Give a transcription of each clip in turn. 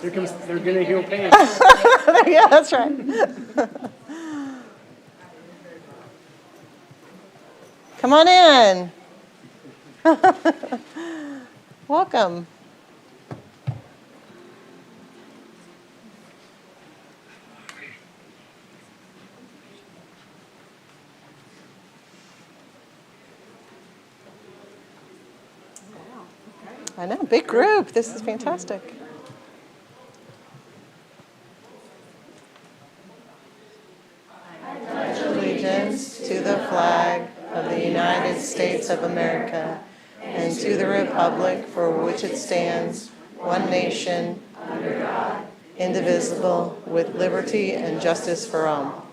Here comes, they're gonna heal pain. Yeah, that's right. Come on in. Welcome. I know, big group. This is fantastic. Allegiance to the flag of the United States of America and to the republic for which it stands, one nation, under God, indivisible, with liberty and justice for all.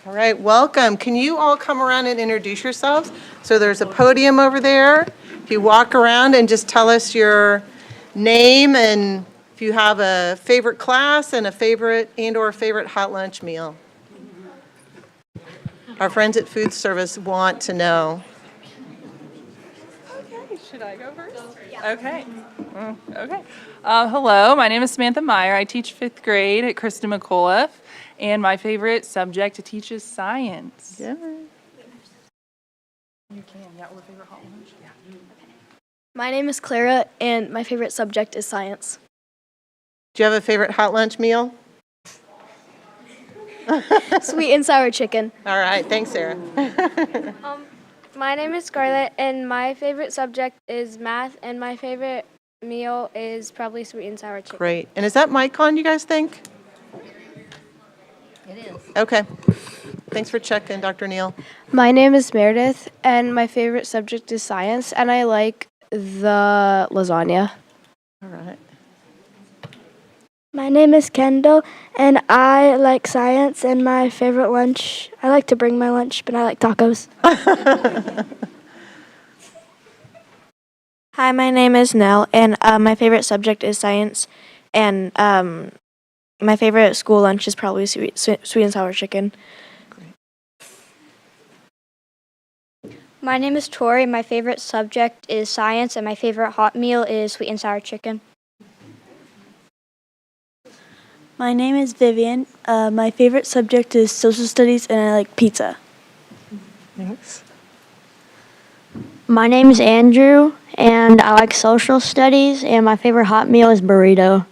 All right, welcome. Can you all come around and introduce yourselves? So there's a podium over there. If you walk around and just tell us your name and if you have a favorite class and a favorite and/or favorite hot lunch meal. Our friends at Food Service want to know. Okay, should I go first? Yeah. Okay. Okay. Hello, my name is Samantha Meyer. I teach 5th grade at Kristen McAuliffe, and my favorite subject to teach is science. Yeah. You can, yeah, or favorite hot lunch? Yeah. My name is Clara, and my favorite subject is science. Do you have a favorite hot lunch meal? Sweet and sour chicken. All right, thanks, Sarah. My name is Scarlett, and my favorite subject is math, and my favorite meal is probably sweet and sour chicken. Great. And is that mic on, you guys think? It is. Okay. Thanks for checking, Dr. Neal. My name is Meredith, and my favorite subject is science, and I like the lasagna. All right. My name is Kendall, and I like science, and my favorite lunch, I like to bring my lunch, but I like tacos. Hi, my name is Nell, and my favorite subject is science, and my favorite school lunch is probably sweet and sour chicken. My name is Tori. My favorite subject is science, and my favorite hot meal is sweet and sour chicken. My name is Vivian. My favorite subject is social studies, and I like pizza. Thanks. My name is Andrew, and I like social studies, and my favorite hot meal is burrito.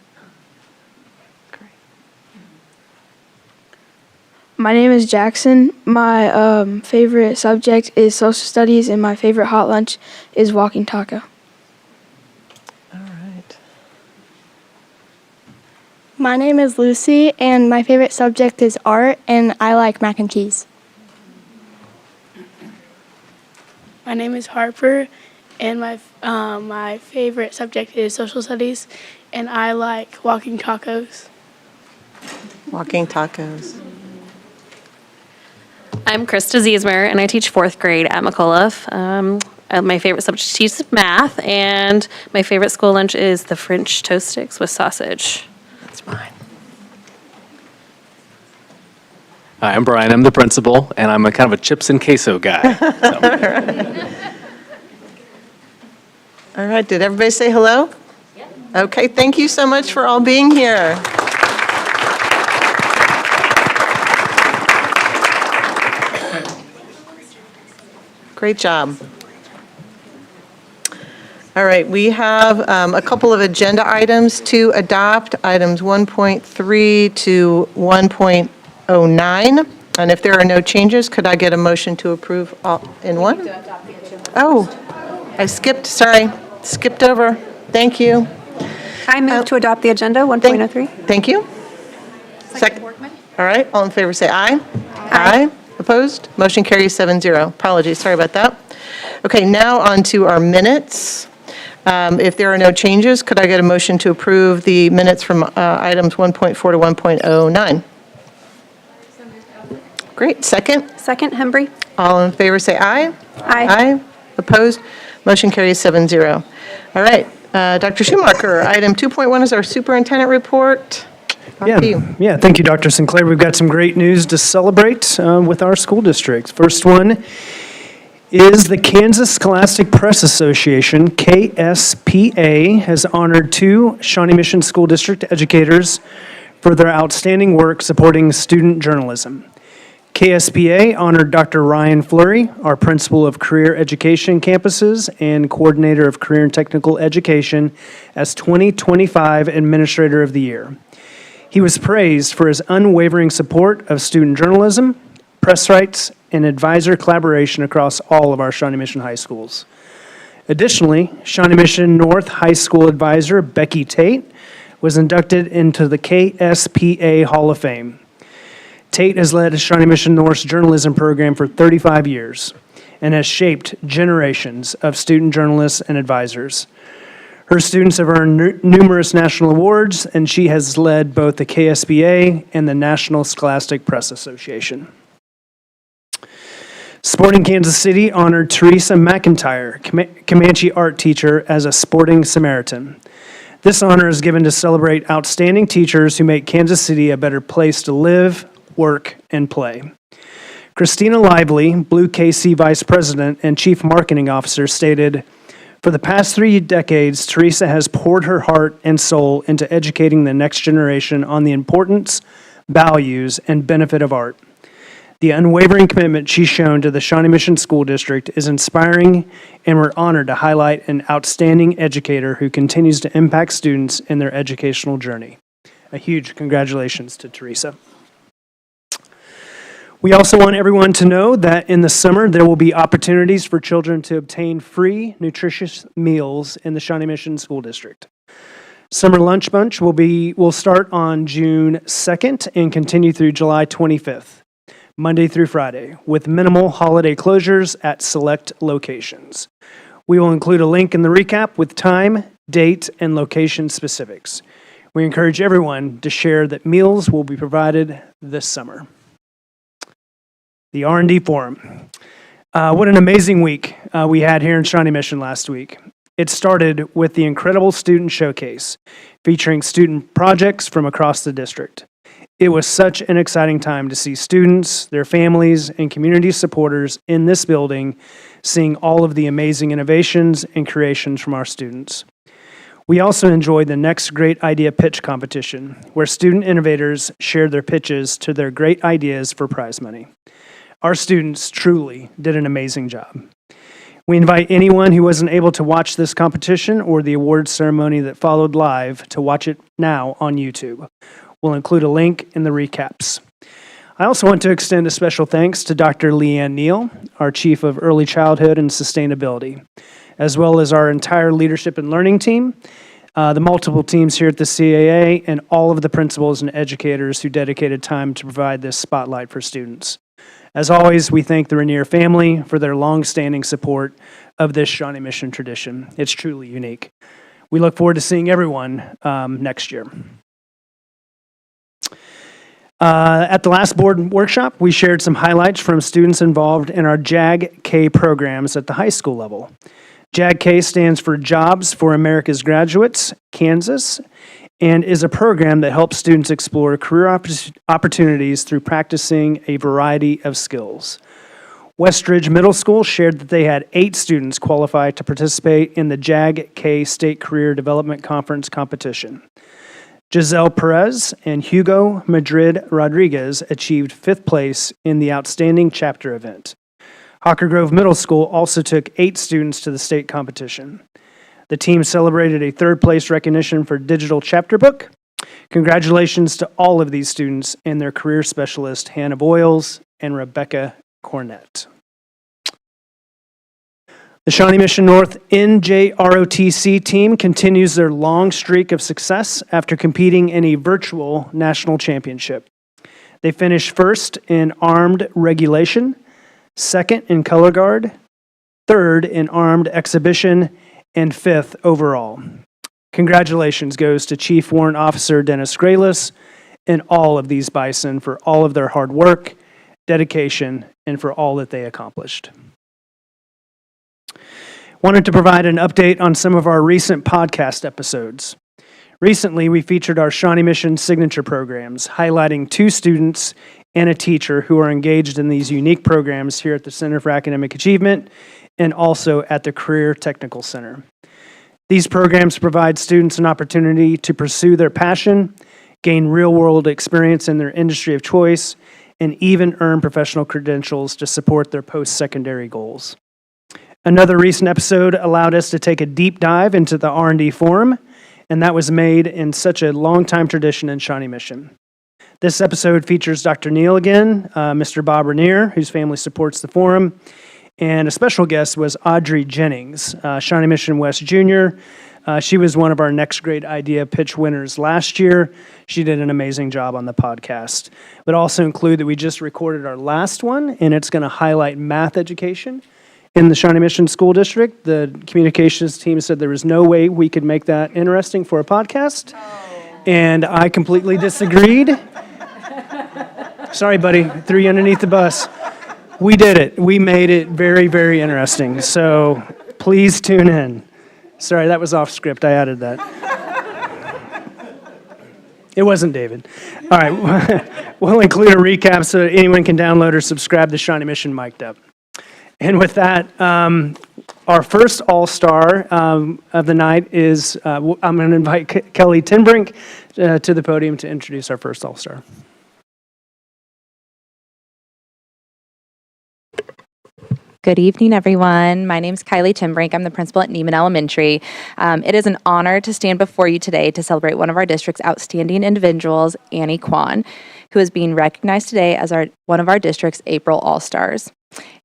My name is Jackson. My favorite subject is social studies, and my favorite hot lunch is walking taco. All right. My name is Lucy, and my favorite subject is art, and I like mac and cheese. My name is Harper, and my favorite subject is social studies, and I like walking tacos. Walking tacos. I'm Krista Ziesmer, and I teach 4th grade at McAuliffe. My favorite subject to teach is math, and my favorite school lunch is the French toast sticks with sausage. That's mine. Hi, I'm Brian. I'm the principal, and I'm a kind of a chips and queso guy. All right, did everybody say hello? Yeah. Okay, thank you so much for all being here. Great job. All right, we have a couple of agenda items to adopt, items 1.3 to 1.09. And if there are no changes, could I get a motion to approve all in one? Oh, I skipped over. Thank you. I move to adopt the agenda, 1.03. Thank you. Second. All right, all in favor say aye. Aye. Opposed? Motion carries 7-0. Apologies, sorry about that. Okay, now on to our minutes. If there are no changes, could I get a motion to approve the minutes from items 1.4 to 1.09? Great, second. Second, Hembry. All in favor say aye. Aye. Aye. Opposed? Motion carries 7-0. All right, Dr. Schumacher, item 2.1 is our superintendent report. Yeah, thank you, Dr. Sinclair. We've got some great news to celebrate with our school districts. First one is the Kansas Scholastic Press Association, KSPA, has honored 2 Shawnee Mission School District educators for their outstanding work supporting student journalism. KSPA honored Dr. Ryan Fleury, our principal of career education campuses and coordinator of career and technical education, as 2025 Administrator of the Year. He was praised for his unwavering support of student journalism, press rights, and advisor collaboration across all of our Shawnee Mission high schools. Additionally, Shawnee Mission North High School advisor Becky Tate was inducted into the KSPA Hall of Fame. Tate has led Shawnee Mission North's journalism program for 35 years and has shaped generations of student journalists and advisors. Her students have earned numerous national awards, and she has led both the KSPA and the National Scholastic Press Association. Sporting Kansas City honored Teresa McIntyre, Comanche art teacher, as a Sporting Samaritan. This honor is given to celebrate outstanding teachers who make Kansas City a better place to live, work, and play. Christina Lively, Blue KC Vice President and Chief Marketing Officer, stated, "For the past 3 decades, Teresa has poured her heart and soul into educating the next generation on the importance, values, and benefit of art. The unwavering commitment she's shown to the Shawnee Mission School District is inspiring, and we're honored to highlight an outstanding educator who continues to impact students in their educational journey." A huge congratulations to Teresa. We also want everyone to know that in the summer, there will be opportunities for children to obtain free, nutritious meals in the Shawnee Mission School District. Summer Lunch Bunch will start on June 2nd and continue through July 25th. Monday through Friday, with minimal holiday closures at select locations. We will include a link in the recap with time, date, and location specifics. We encourage everyone to share that meals will be provided this summer. The R&D Forum. What an amazing week we had here in Shawnee Mission last week. It started with the incredible student showcase, featuring student projects from across the district. It was such an exciting time to see students, their families, and community supporters in this building, seeing all of the amazing innovations and creations from our students. We also enjoyed the Next Great Idea Pitch competition, where student innovators shared their pitches to their great ideas for prize money. Our students truly did an amazing job. We invite anyone who wasn't able to watch this competition or the awards ceremony that followed live to watch it now on YouTube. We'll include a link in the recaps. I also want to extend a special thanks to Dr. Leanne Neal, our Chief of Early Childhood and Sustainability, as well as our entire leadership and learning team, the multiple teams here at the CAA, and all of the principals and educators who dedicated time to provide this spotlight for students. As always, we thank the Rainier family for their long-standing support of this Shawnee Mission tradition. It's truly unique. We look forward to seeing everyone next year. At the last board workshop, we shared some highlights from students involved in our JAG-K programs at the high school level. JAG-K stands for Jobs for America's Graduates, Kansas, and is a program that helps students explore career opportunities through practicing a variety of skills. Westridge Middle School shared that they had 8 students qualify to participate in the JAG-K State Career Development Conference competition. Giselle Perez and Hugo Madrid Rodriguez achieved 5th place in the Outstanding Chapter event. Hawker Grove Middle School also took 8 students to the state competition. The team celebrated a 3rd place recognition for Digital Chapter Book. Congratulations to all of these students and their career specialist, Hannah Boyles and Rebecca Cornett. The Shawnee Mission North NJROTC team continues their long streak of success after competing in a virtual national championship. They finished 1st in armed regulation, 2nd in color guard, 3rd in armed exhibition, and 5th overall. Congratulations goes to Chief Warrant Officer Dennis Graylis and all of these bison for all of their hard work, dedication, and for all that they accomplished. Wanted to provide an update on some of our recent podcast episodes. Recently, we featured our Shawnee Mission signature programs, highlighting 2 students and a teacher who are engaged in these unique programs here at the Center for Academic Achievement and also at the Career Technical Center. These programs provide students an opportunity to pursue their passion, gain real-world experience in their industry of choice, and even earn professional credentials to support their post-secondary goals. Another recent episode allowed us to take a deep dive into the R&D Forum, and that was made in such a long-time tradition in Shawnee Mission. This episode features Dr. Neal again, Mr. Bob Rainier, whose family supports the forum, and a special guest was Audrey Jennings, Shawnee Mission West Junior. She was one of our Next Grade Idea Pitch winners last year. She did an amazing job on the podcast. But also include that we just recorded our last one, and it's going to highlight math education in the Shawnee Mission School District. The communications team said there was no way we could make that interesting for a podcast, and I completely disagreed. Sorry, buddy, threw you underneath the bus. We did it. We made it very, very interesting. So please tune in. Sorry, that was off script. I added that. It wasn't David. All right. We'll include a recap so that anyone can download or subscribe to Shawnee Mission Mic'd Up. And with that, our first all-star of the night is, I'm going to invite Kelly Tinbrink to the podium to introduce our first all-star. Good evening, everyone. My name is Kylie Tinbrink. I'm the principal at Neiman Elementary. It is an honor to stand before you today to celebrate one of our district's outstanding individuals, Annie Kwan, who is being recognized today as one of our district's April All-Stars.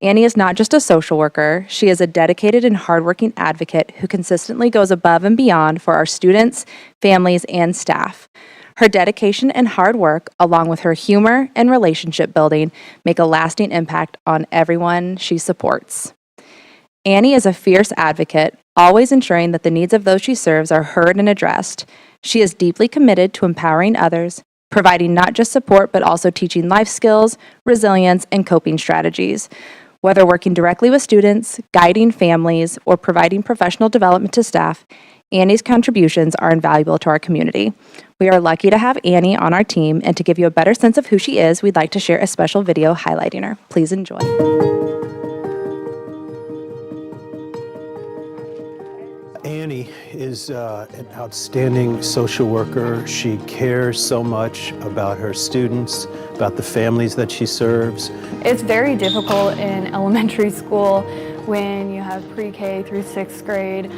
Annie is not just a social worker. She is a dedicated and hardworking advocate who consistently goes above and beyond for our students, families, and staff. Her dedication and hard work, along with her humor and relationship building, make a lasting impact on everyone she supports. Annie is a fierce advocate, always ensuring that the needs of those she serves are heard and addressed. She is deeply committed to empowering others, providing not just support, but also teaching life skills, resilience, and coping strategies. Whether working directly with students, guiding families, or providing professional development to staff, Annie's contributions are invaluable to our community. We are lucky to have Annie on our team, and to give you a better sense of who she is, we'd like to share a special video highlighting her. Please enjoy. Annie is an outstanding social worker. She cares so much about her students, about the families that she serves. It's very difficult in elementary school when you have pre-K through 6th grade.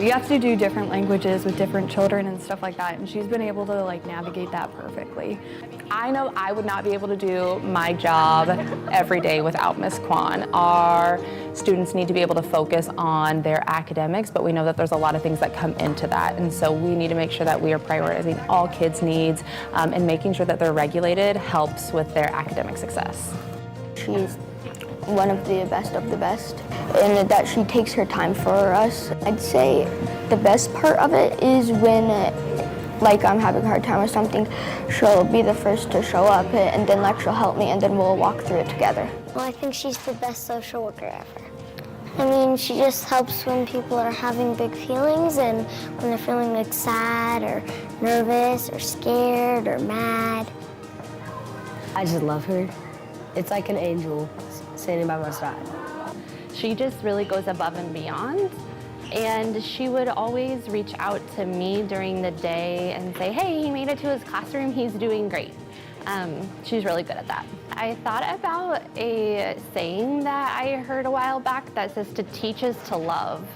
You have to do different languages with different children and stuff like that, and she's been able to navigate that perfectly. I know I would not be able to do my job every day without Miss Kwan. Our students need to be able to focus on their academics, but we know that there's a lot of things that come into that, and so we need to make sure that we are prioritizing all kids' needs, and making sure that they're regulated helps with their academic success. She's one of the best, and that she takes her time for us. I'd say the best part of it is when I'm having a hard time with something, she'll be the first to show up, and then she'll help me, and then we'll walk through it together. Well, I think she's the best social worker ever. I mean, she just helps when people are having big feelings and when they're feeling sad or nervous or scared or mad. I just love her. It's like an angel standing by my side. She just really goes above and beyond, and she would always reach out to me during the day and say, hey, he made it to his classroom, he's doing great. She's really good at that. I thought about a saying that I heard a while back that says to teach is to love,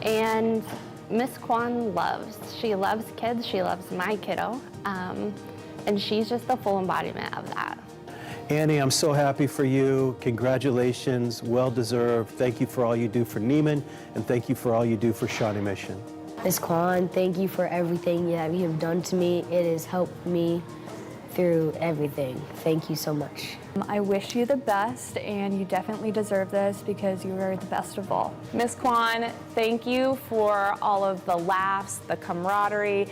and Miss Kwan loves. She loves kids, she loves my kiddo, and she's just the full embodiment of that. Annie, I'm so happy for you. Congratulations, well deserved. Thank you for all you do for Neiman, and thank you for all you do for Shawnee Mission. Miss Kwan, thank you for everything that you have done to me. It has helped me through everything. Thank you so much. I wish you the best, and you definitely deserve this because you are the best of all. Miss Kwan, thank you for all of the laughs, the camaraderie,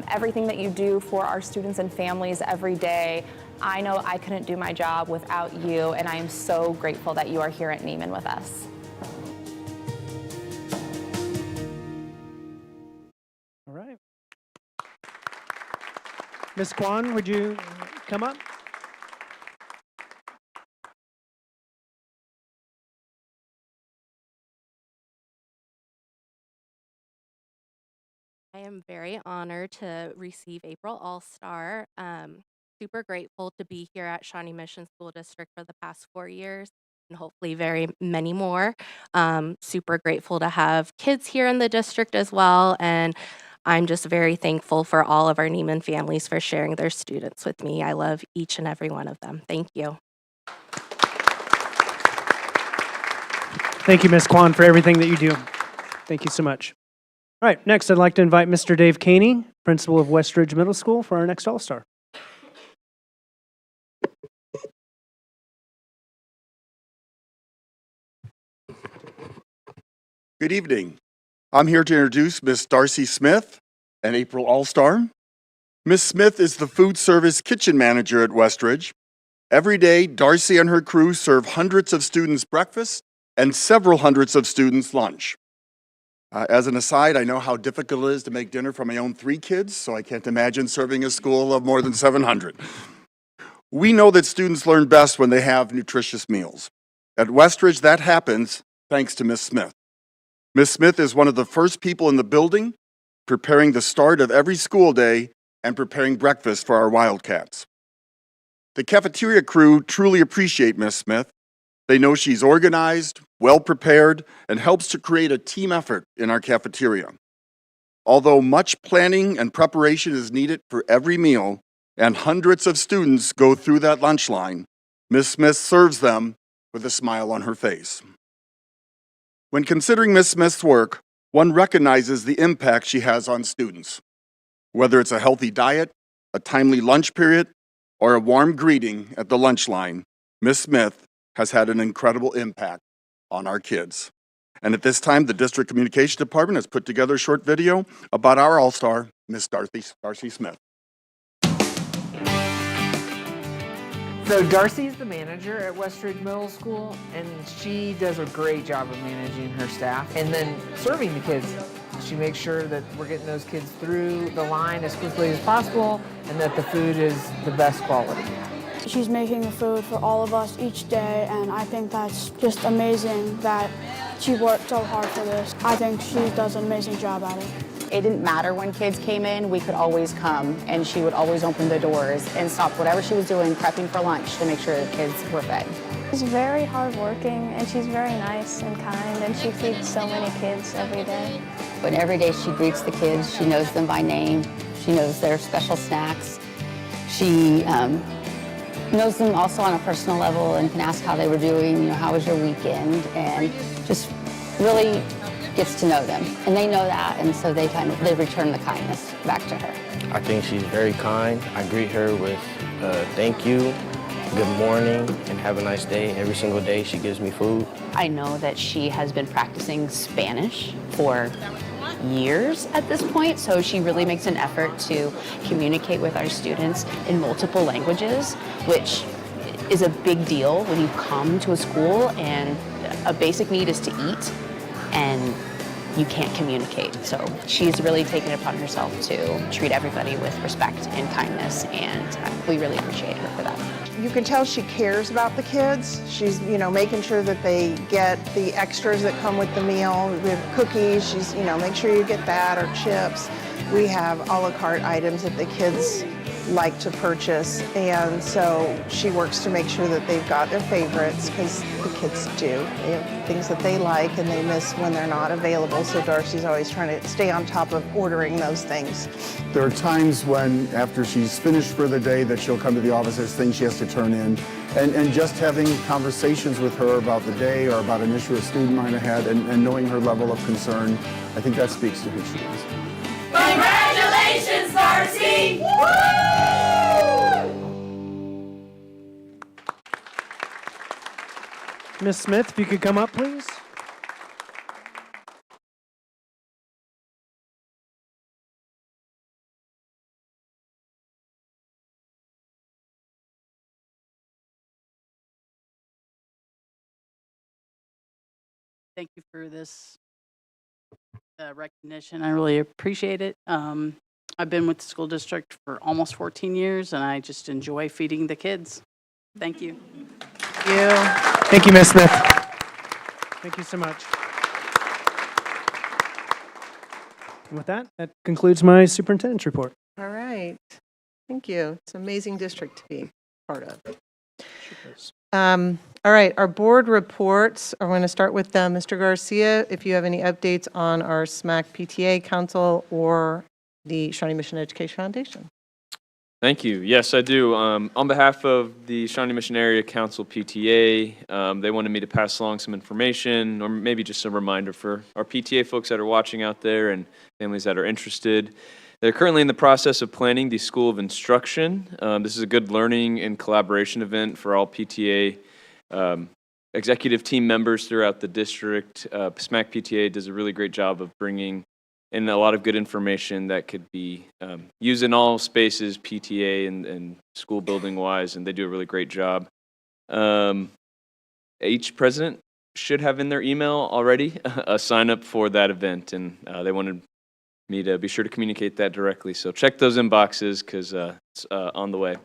everything that you do for our students and families every day. I know I couldn't do my job without you, and I am so grateful that you are here at Neiman with us. All right. Ms. Kwan, would you come up? am very honored to receive April All-Star. Super grateful to be here at Shawnee Mission School District for the past 4 years and hopefully very many more. Super grateful to have kids here in the district as well, and I'm just very thankful for all of our Neiman families for sharing their students with me. I love each and every one of them. Thank you. Thank you, Ms. Kwan, for everything that you do. Thank you so much. All right, next I'd like to invite Mr. Dave Caney, principal of Westridge Middle School, for our next All-Star. Good evening. I'm here to introduce Miss Darcy Smith, an April All-Star. Miss Smith is the food service kitchen manager at Westridge. Every day, Darcy and her crew serve hundreds of students breakfast and several hundreds of students lunch. As an aside, I know how difficult it is to make dinner for my own 3 kids, so I can't imagine serving a school of more than 700. We know that students learn best when they have nutritious meals. At Westridge, that happens thanks to Miss Smith. Miss Smith is one of the first people in the building preparing the start of every school day and preparing breakfast for our Wildcats. The cafeteria crew truly appreciate Miss Smith. They know she's organized, well-prepared, and helps to create a team effort in our cafeteria. Although much planning and preparation is needed for every meal, and hundreds of students go through that lunch line, Miss Smith serves them with a smile on her face. When considering Miss Smith's work, one recognizes the impact she has on students. Whether it's a healthy diet, a timely lunch period, or a warm greeting at the lunch line, Miss Smith has had an incredible impact on our kids. And at this time, the District Communication Department has put together a short video about our All-Star, Miss Darcy Smith. So Darcy's the manager at Westridge Middle School, and she does a great job of managing her staff and then serving the kids. She makes sure that we're getting those kids through the line as quickly as possible and that the food is the best quality. She's making the food for all of us each day, and I think that's just amazing that she worked so hard for this. I think she does an amazing job at it. It didn't matter when kids came in, we could always come, and she would always open the doors and stop whatever she was doing, prepping for lunch to make sure the kids were fed. She's very hardworking, and she's very nice and kind, and she feeds so many kids every day. But every day she greets the kids, she knows them by name, she knows their special snacks. She knows them also on a personal level and can ask how they were doing, you know, how was your weekend, and just really gets to know them. And they know that, and so they return the kindness back to her. I think she's very kind. I greet her with thank you, good morning, and have a nice day. Every single day she gives me food. I know that she has been practicing Spanish for years at this point, so she really makes an effort to communicate with our students in multiple languages, which is a big deal when you come to a school and a basic need is to eat and you can't communicate. So she's really taken it upon herself to treat everybody with respect and kindness, and we really appreciate her for that. You can tell she cares about the kids. She's, making sure that they get the extras that come with the meal. We have cookies, she's, make sure you get that, or chips. We have a la carte items that the kids like to purchase, and so she works to make sure that they've got their favorites, because the kids do. They have things that they like and they miss when they're not available, so Darcy's always trying to stay on top of ordering those things. There are times when, after she's finished for the day, that she'll come to the office, there's things she has to turn in, and just having conversations with her about the day or about an issue a student might have had, and knowing her level of concern, I think that speaks to who she is. Congratulations, Darcy! Woo! Ms. Smith, if you could come up, please. Thank you for this recognition. I really appreciate it. I've been with the school district for almost 14 years, and I just enjoy feeding the kids. Thank you. Thank you. Thank you, Ms. Smith. Thank you so much. With that, that concludes my superintendent's report. All right. Thank you. It's an amazing district to be part of. All right, our board reports. I'm going to start with Mr. Garcia. If you have any updates on our SMAC PTA Council or the Shawnee Mission Education Foundation. Thank you. Yes, I do. On behalf of the Shawnee Mission Area Council PTA, they wanted me to pass along some information or maybe just a reminder for our PTA folks that are watching out there and families that are interested. They're currently in the process of planning the School of Instruction. This is a good learning and collaboration event for all PTA executive team members throughout the district. SMAC PTA does a really great job of bringing in a lot of good information that could be used in all spaces, PTA and school building wise, and they do a really great job. Each president should have in their email already a sign up for that event, and they wanted me to be sure to communicate that directly. So check those inboxes because it's on the way.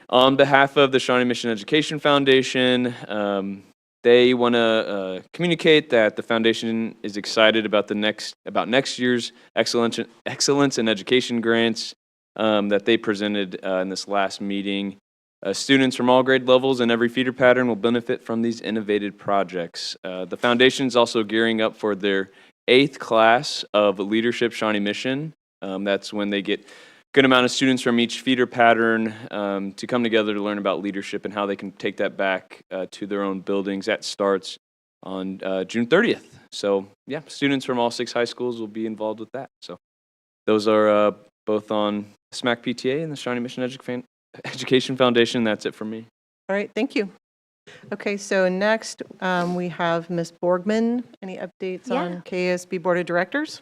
On behalf of the Shawnee Mission Education Foundation, they want to communicate that the foundation is excited about next year's excellence in education grants that they presented in this last meeting. Students from all grade levels and every feeder pattern will benefit from these innovative projects. The foundation is also gearing up for their 8th class of Leadership Shawnee Mission. That's when they get a good amount of students from each feeder pattern to come together to learn about leadership and how they can take that back to their own buildings. That starts on June 30th. So yeah, students from all 6 high schools will be involved with that. So those are both on SMAC PTA and the Shawnee Mission Education Foundation. That's it for me. All right, thank you. Okay, so next we have Ms. Borgman. Any updates on KSB Board of Directors?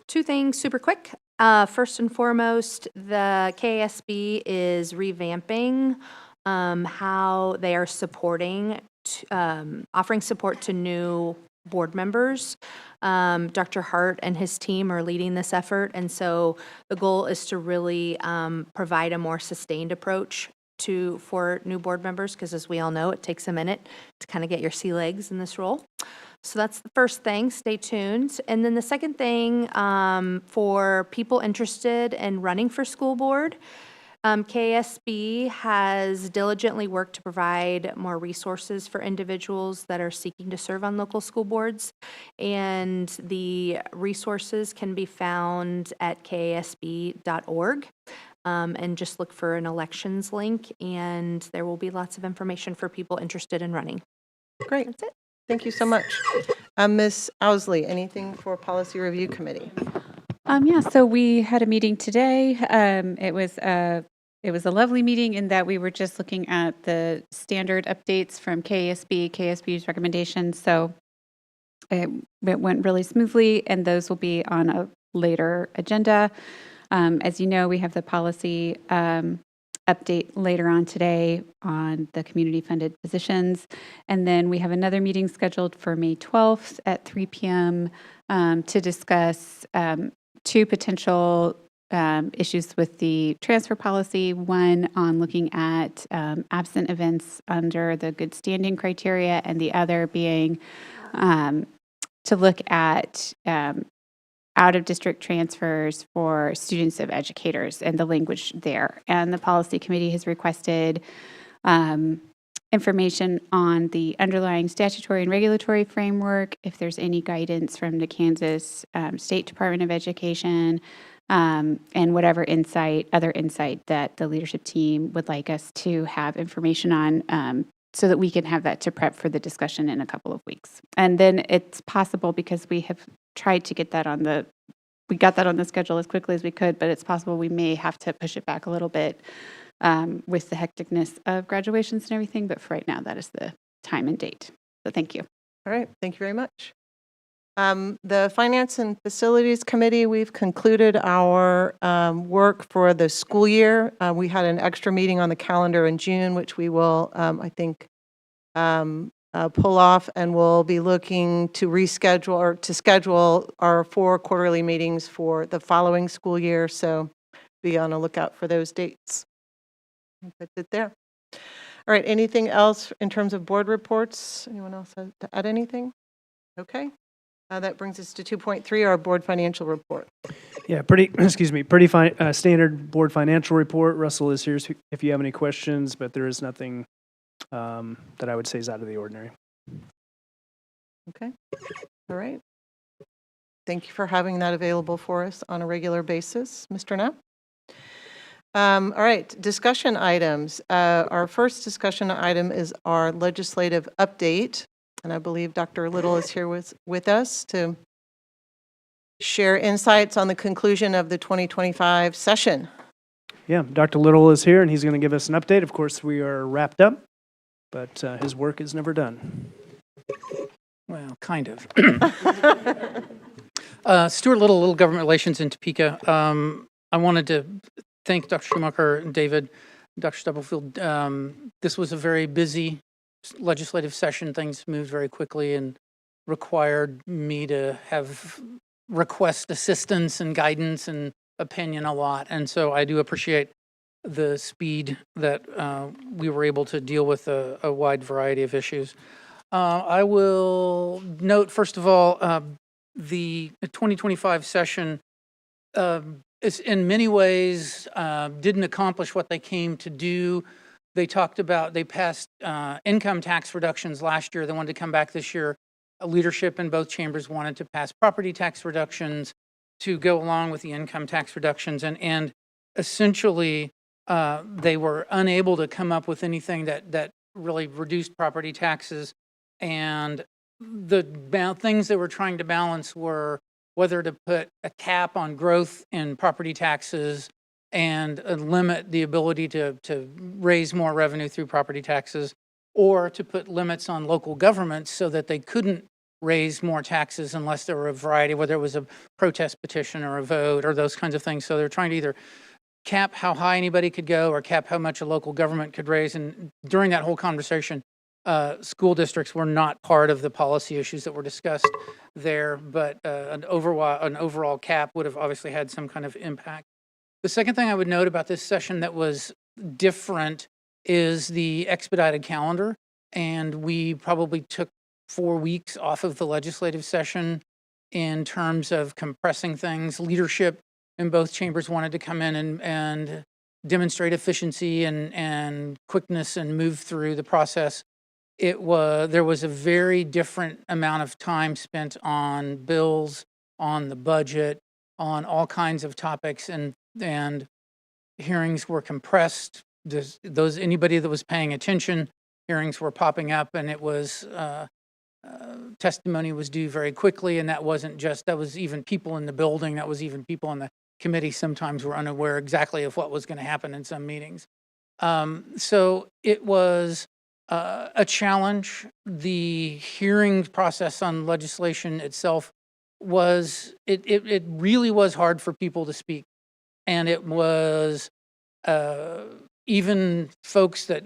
2 things super quick. First and foremost, the KSB is revamping how they are supporting, offering support to new board members. Dr. Hart and his team are leading this effort, and so the goal is to really provide a more sustained approach for new board members, because as we all know, it takes a minute to kind of get your sea legs in this role. So that's the first thing. Stay tuned. And then the second thing, for people interested in running for school board, KSB has diligently worked to provide more resources for individuals that are seeking to serve on local school boards. And the resources can be found at ksb.org. And just look for an elections link, and there will be lots of information for people interested in running. Great. That's it. Thank you so much. Ms. Owsley, anything for Policy Review Committee? Yeah, so we had a meeting today. It was a lovely meeting in that we were just looking at the standard updates from KSB's recommendations. So it went really smoothly, and those will be on a later agenda. As you know, we have the policy update later on today on the community-funded positions. And then we have another meeting scheduled for May 12th at 3 p.m. To discuss 2 potential issues with the transfer policy. One on looking at absent events under the good standing criteria, and the other being to look at out-of-district transfers for students of educators and the language there. And the policy committee has requested information on the underlying statutory and regulatory framework, if there's any guidance from the Kansas State Department of Education, and whatever other insight that the leadership team would like us to have information on, so that we can have that to prep for the discussion in a couple of weeks. And then it's possible, because we have tried to get that on the schedule as quickly as we could, but it's possible we may have to push it back a little bit with the hecticness of graduations and everything. But for right now, that is the time and date. So thank you. All right, thank you very much. The Finance and Facilities Committee, we've concluded our work for the school year. We had an extra meeting on the calendar in June, which we will, I think, pull off, and we'll be looking to reschedule or to schedule our 4 quarterly meetings for the following school year. So be on a lookout for those dates. I think that's it there. All right, anything else in terms of board reports? Anyone else have to add anything? Okay. That brings us to 2.3, our board financial report. Yeah, pretty, excuse me, pretty standard board financial report. Russell is here if you have any questions, but there is nothing that I would say is out of the ordinary. Okay. All right. Thank you for having that available for us on a regular basis, Mr. Knapp. All right, discussion items. Our first discussion item is our legislative update, and I believe Dr. Little is here with us to share insights on the conclusion of the 2025 session. Yeah, Dr. Little is here, and he's going to give us an update. Of course, we are wrapped up, but his work is never done. Well, kind of. Stuart Little, Little Government Relations in Topeka. I wanted to thank Dr. Schumacher and David, Dr. Stubblefield. This was a very busy legislative session. Things moved very quickly and required me to request assistance and guidance and opinion a lot. And so I do appreciate the speed that we were able to deal with a wide variety of issues. I will note, first of all, the 2025 session is in many ways didn't accomplish what they came to do. They passed income tax reductions last year. They wanted to come back this year. Leadership in both chambers wanted to pass property tax reductions to go along with the income tax reductions. And essentially, they were unable to come up with anything that really reduced property taxes. And the things they were trying to balance were whether to put a cap on growth in property taxes and limit the ability to raise more revenue through property taxes, or to put limits on local governments so that they couldn't raise more taxes unless there were a variety, whether it was a protest petition or a vote or those kinds of things. So they're trying to either cap how high anybody could go or cap how much a local government could raise. And during that whole conversation, school districts were not part of the policy issues that were discussed there, but an overall cap would have obviously had some kind of impact. The second thing I would note about this session that was different is the expedited calendar, and we probably took 4 weeks off of the legislative session in terms of compressing things. Leadership in both chambers wanted to come in and demonstrate efficiency and quickness and move through the process. There was a very different amount of time spent on bills, on the budget, on all kinds of topics, and hearings were compressed. Anybody that was paying attention, hearings were popping up, and it was testimony was due very quickly, and that was even people in the building, that was even people in the committee sometimes were unaware exactly of what was going to happen in some meetings. So it was a challenge. The hearing process on legislation itself it really was hard for people to speak. And it was even folks that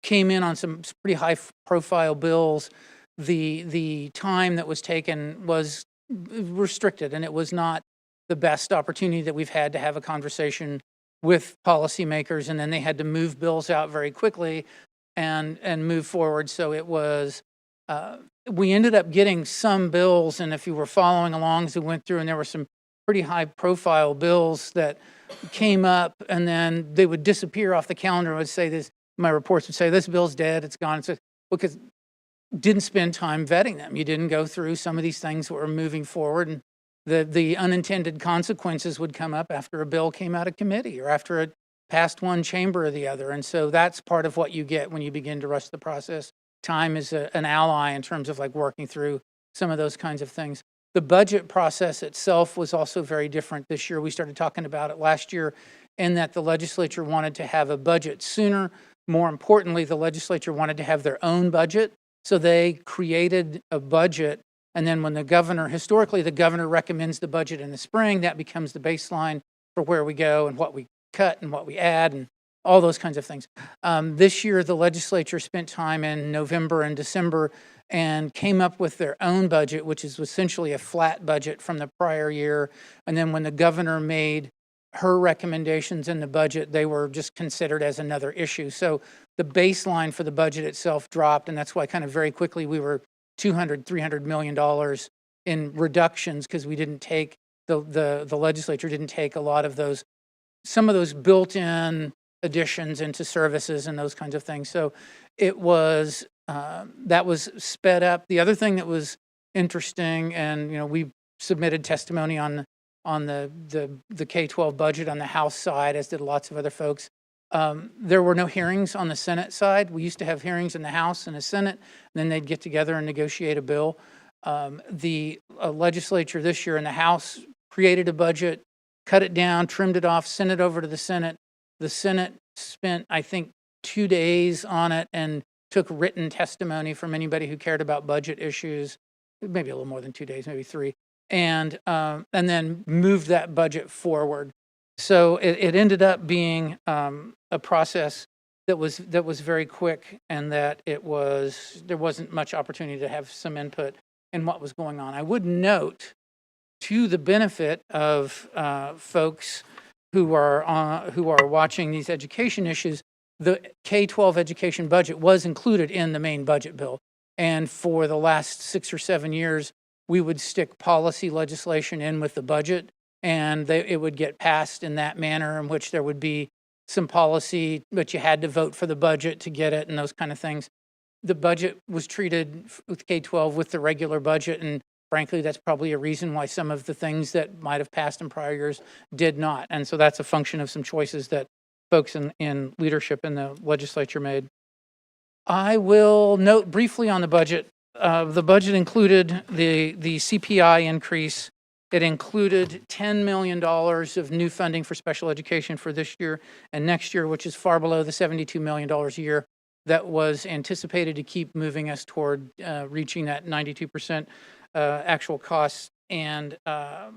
came in on some pretty high profile bills, the time that was taken was restricted, and it was not the best opportunity that we've had to have a conversation with policymakers, and then they had to move bills out very quickly and move forward. So it was, we ended up getting some bills, and if you were following along as we went through, and there were some pretty high profile bills that came up, and then they would disappear off the calendar. I would say this, my reports would say, this bill's dead, it's gone. So, because didn't spend time vetting them. You didn't go through some of these things that were moving forward, and the unintended consequences would come up after a bill came out of committee or after it passed one chamber or the other. And so that's part of what you get when you begin to rush the process. Time is an ally in terms of like working through some of those kinds of things. The budget process itself was also very different this year. We started talking about it last year in that the legislature wanted to have a budget sooner. More importantly, the legislature wanted to have their own budget. So they created a budget, and then when historically the governor recommends the budget in the spring, that becomes the baseline for where we go and what we cut and what we add and all those kinds of things. This year, the legislature spent time in November and December and came up with their own budget, which is essentially a flat budget from the prior year. And then when the governor made her recommendations in the budget, they were just considered as another issue. So the baseline for the budget itself dropped, and that's why kind of very quickly we were $200, $300 million in reductions because we didn't take, the legislature didn't take a lot of those, some of those built-in additions into services and those kinds of things. So it was, that was sped up. The other thing that was interesting, and we submitted testimony on the K-12 budget on the House side, as did lots of other folks. There were no hearings on the Senate side. We used to have hearings in the House and the Senate, and then they'd get together and negotiate a bill. The legislature this year in the House created a budget, cut it down, trimmed it off, sent it over to the Senate. The Senate spent, I think, 2 days on it and took written testimony from anybody who cared about budget issues, maybe a little more than 2 days, maybe 3, and then moved that budget forward. So it ended up being a process that was very quick, and that there wasn't much opportunity to have some input in what was going on. I would note, to the benefit of folks who are watching these education issues, the K-12 education budget was included in the main budget bill. And for the last 6 or 7 years, we would stick policy legislation in with the budget, and it would get passed in that manner, in which there would be some policy, but you had to vote for the budget to get it and those kind of things. The budget was treated with K-12 with the regular budget, and frankly, that's probably a reason why some of the things that might have passed in prior years did not. And so that's a function of some choices that folks in leadership in the legislature made. I will note briefly on the budget. The budget included the CPI increase. It included $10 million of new funding for special education for this year and next year, which is far below the $72 million a year that was anticipated to keep moving us toward reaching that 92% actual costs. And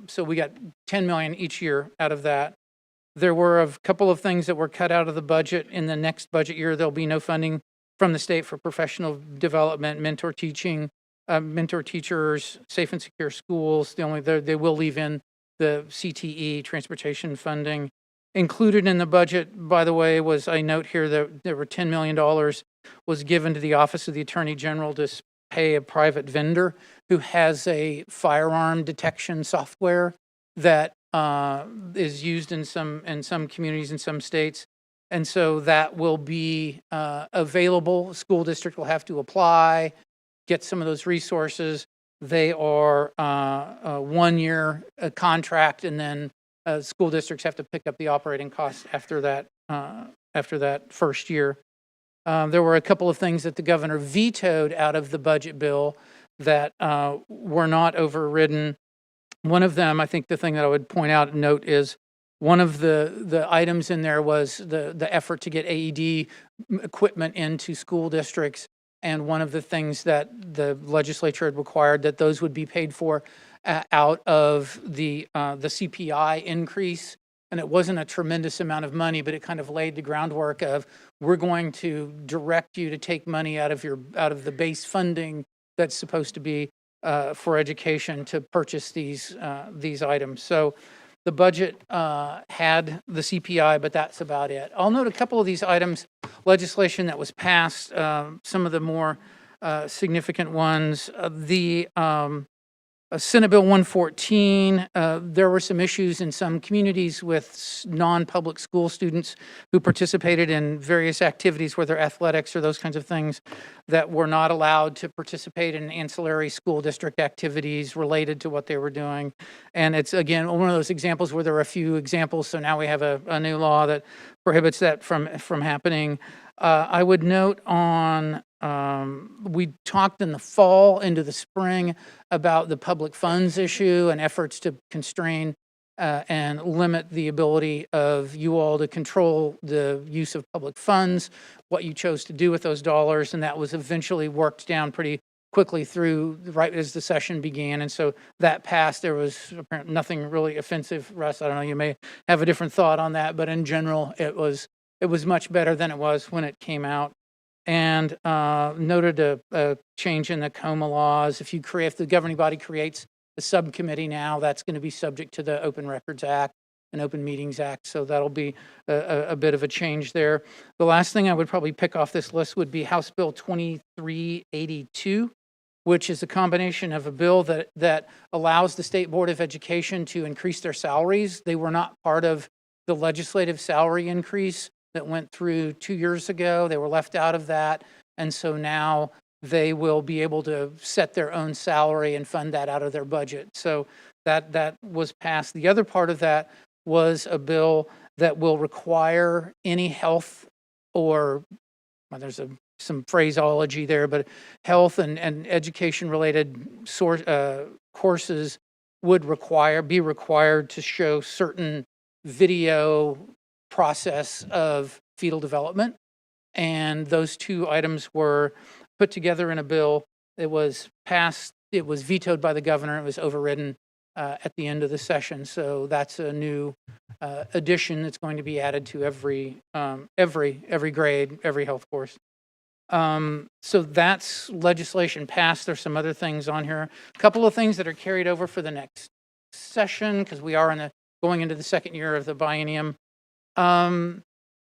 so we got $10 million each year out of that. There were a couple of things that were cut out of the budget. In the next budget year, there'll be no funding from the state for professional development, mentor teaching, mentor teachers, safe and secure schools. They will leave in the CTE, transportation funding. Included in the budget, by the way, was, I note here that there were $10 million was given to the Office of the Attorney General to pay a private vendor who has a firearm detection software that is used in some communities in some states. And so that will be available. School district will have to apply, get some of those resources. They are a 1-year contract, and then school districts have to pick up the operating costs after that first year. There were a couple of things that the governor vetoed out of the budget bill that were not overridden. One of them, I think the thing that I would point out and note, is one of the items in there was the effort to get AED equipment into school districts. And one of the things that the legislature had required, that those would be paid for out of the CPI increase. And it wasn't a tremendous amount of money, but it kind of laid the groundwork of, we're going to direct you to take money out of the base funding that's supposed to be for education to purchase these items. So the budget had the CPI, but that's about it. I'll note a couple of these items, legislation that was passed, some of the more significant ones. Senate Bill 114, there were some issues in some communities with non-public school students who participated in various activities, whether athletics or those kinds of things, that were not allowed to participate in ancillary school district activities related to what they were doing. And it's, again, one of those examples where there are a few examples, so now we have a new law that prohibits that from happening. I would note on, we talked in the fall into the spring about the public funds issue and efforts to constrain and limit the ability of you all to control the use of public funds, what you chose to do with those dollars, and that was eventually worked down pretty quickly through right as the session began. And so that passed. There was apparently nothing really offensive. Russ, I don't know, you may have a different thought on that, but in general, it was much better than it was when it came out. And noted a change in the COMA laws. If the governing body creates a subcommittee now, that's going to be subject to the Open Records Act and Open Meetings Act. So that'll be a bit of a change there. The last thing I would probably pick off this list would be House Bill 2382. which is a combination of a bill that allows the State Board of Education to increase their salaries. They were not part of the legislative salary increase that went through 2 years ago. They were left out of that. And so now they will be able to set their own salary and fund that out of their budget. So that was passed. The other part of that was a bill that will require any health or, well, there's some phraseology there, but health and education related courses would be required to show certain video process of fetal development. And those two items were put together in a bill. It was passed, it was vetoed by the governor, it was overridden at the end of the session. So that's a new addition that's going to be added to every grade, every health course. So that's legislation passed. There's some other things on here. A couple of things that are carried over for the next session, because we are going into the second year of the biennium.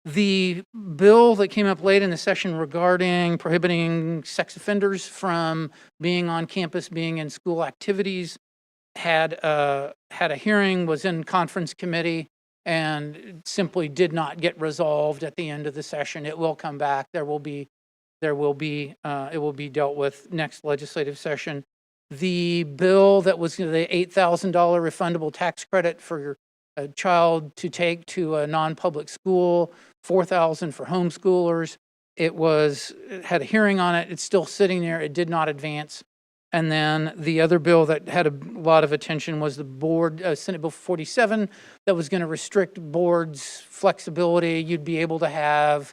The bill that came up late in the session regarding prohibiting sex offenders from being on campus, being in school activities, had a hearing, was in conference committee, and simply did not get resolved at the end of the session. It will come back. It will be dealt with next legislative session. The bill that was the $8,000 refundable tax credit for a child to take to a non-public school, $4,000 for homeschoolers. It had a hearing on it. It's still sitting there. It did not advance. And then the other bill that had a lot of attention was the board, Senate Bill 47, that was going to restrict boards' flexibility. You'd be able to have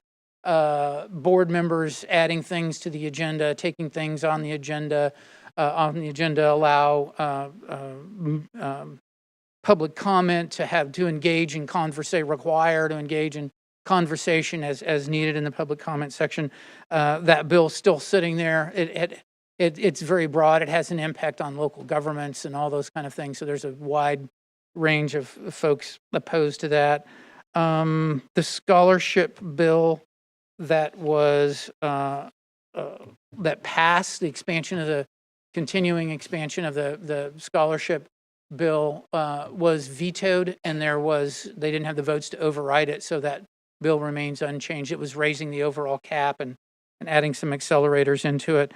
board members adding things to the agenda, taking things on the agenda, allow public comment to engage in conversation, require to engage in conversation as needed in the public comment section. That bill's still sitting there. It's very broad. It has an impact on local governments and all those kind of things. So there's a wide range of folks opposed to that. The scholarship bill that was that passed, the continuing expansion of the scholarship bill was vetoed, and they didn't have the votes to override it, so that bill remains unchanged. It was raising the overall cap and adding some accelerators into it.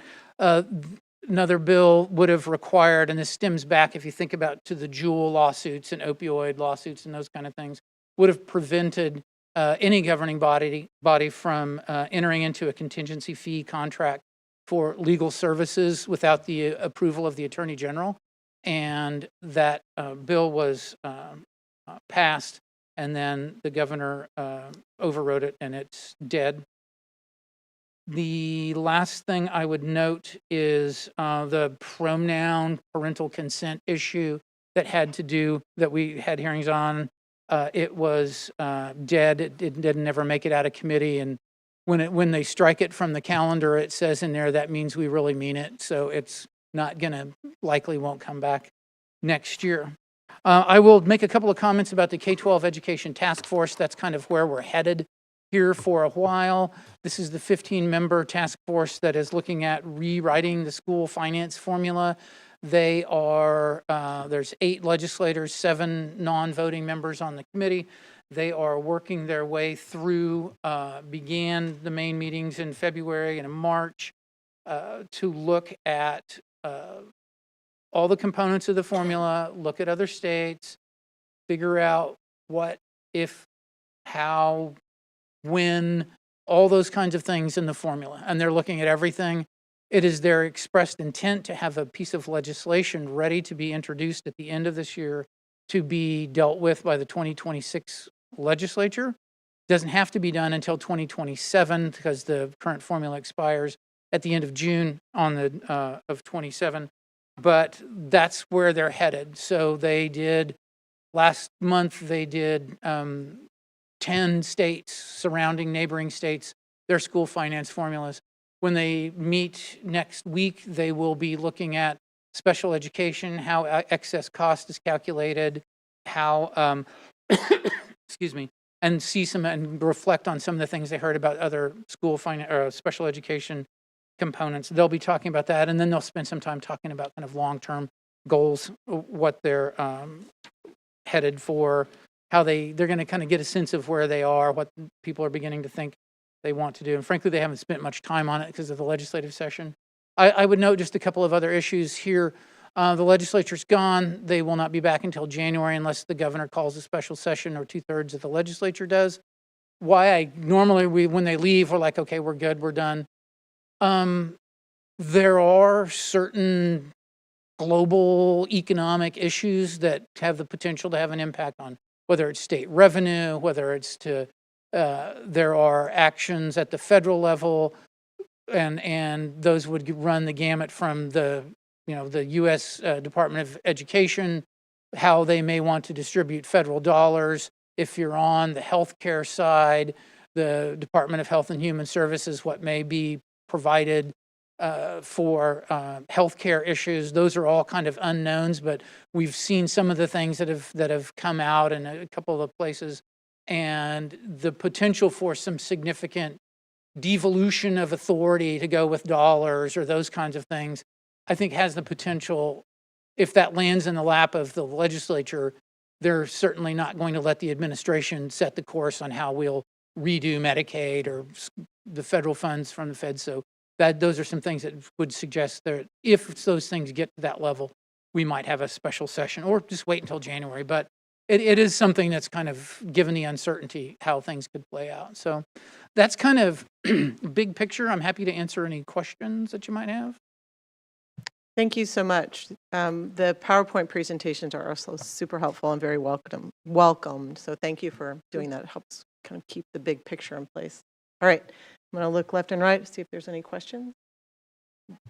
Another bill would have required, and this stems back, if you think about to the Juul lawsuits and opioid lawsuits and those kind of things, would have prevented any governing body from entering into a contingency fee contract for legal services without the approval of the Attorney General. And that bill was passed, and then the governor overrode it, and it's dead. The last thing I would note is the pronoun parental consent issue that we had hearings on. It was dead. It didn't ever make it out of committee, and when they strike it from the calendar, it says in there that means we really mean it. So it's likely won't come back next year. I will make a couple of comments about the K-12 Education Task Force. That's kind of where we're headed here for a while. This is the 15-member task force that is looking at rewriting the school finance formula. There's 8 legislators, 7 non-voting members on the committee. They are working their way through, began the main meetings in February and in March to look at all the components of the formula, look at other states, figure out what, if, how, when, all those kinds of things in the formula. And they're looking at everything. It is their expressed intent to have a piece of legislation ready to be introduced at the end of this year to be dealt with by the 2026 legislature. Doesn't have to be done until 2027 because the current formula expires at the end of June of 27. But that's where they're headed. So last month they did 10 states surrounding neighboring states, their school finance formulas. When they meet next week, they will be looking at special education, how excess cost is calculated, how, excuse me, and and reflect on some of the things they heard about other school special education components. They'll be talking about that, and then they'll spend some time talking about kind of long-term goals, what they're headed for, how they're going to kind of get a sense of where they are, what people are beginning to think they want to do. And frankly, they haven't spent much time on it because of the legislative session. I would note just a couple of other issues here. The legislature's gone. They will not be back until January unless the governor calls a special session or 2/3 of the legislature does. When they leave, we're like, okay, we're good, we're done. There are certain global economic issues that have the potential to have an impact on whether it's state revenue, whether it's there are actions at the federal level, and those would run the gamut from the U.S. Department of Education, how they may want to distribute federal dollars. If you're on the healthcare side, the Department of Health and Human Services, what may be provided for healthcare issues. Those are all kind of unknowns, but we've seen some of the things that have come out in a couple of places, and the potential for some significant devolution of authority to go with dollars or those kinds of things, I think has the potential, if that lands in the lap of the legislature, they're certainly not going to let the administration set the course on how we'll redo Medicaid or the federal funds from the Fed. So those are some things that would suggest that if those things get to that level, we might have a special session or just wait until January. But it is something that's kind of, given the uncertainty, how things could play out. So that's kind of big picture. I'm happy to answer any questions that you might have. Thank you so much. The PowerPoint presentations are also super helpful and very welcomed. So thank you for doing that. It helps kind of keep the big picture in place. All right, I'm going to look left and right to see if there's any questions.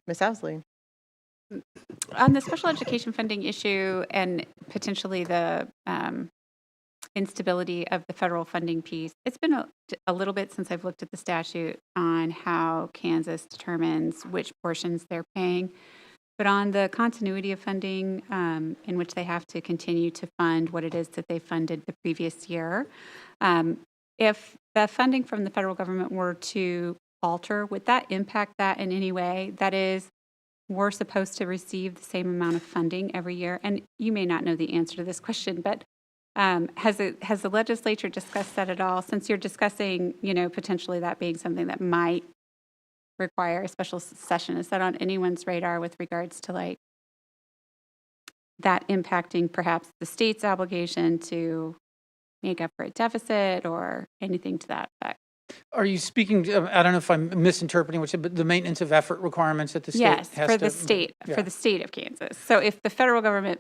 Ms. Ousley. On the special education funding issue and potentially the instability of the federal funding piece, it's been a little bit since I've looked at the statute on how Kansas determines which portions they're paying. But on the continuity of funding, in which they have to continue to fund what it is that they funded the previous year, if the funding from the federal government were to alter, would that impact that in any way? That is, we're supposed to receive the same amount of funding every year. And you may not know the answer to this question, but has the legislature discussed that at all? Since you're discussing, potentially that being something that might require a special session, is that on anyone's radar with regards to that impacting perhaps the state's obligation to make up for a deficit or anything to that effect? Are you speaking, I don't know if I'm misinterpreting what you said, but the maintenance of effort requirements that the state has to? Yes, for the state of Kansas. So if the federal government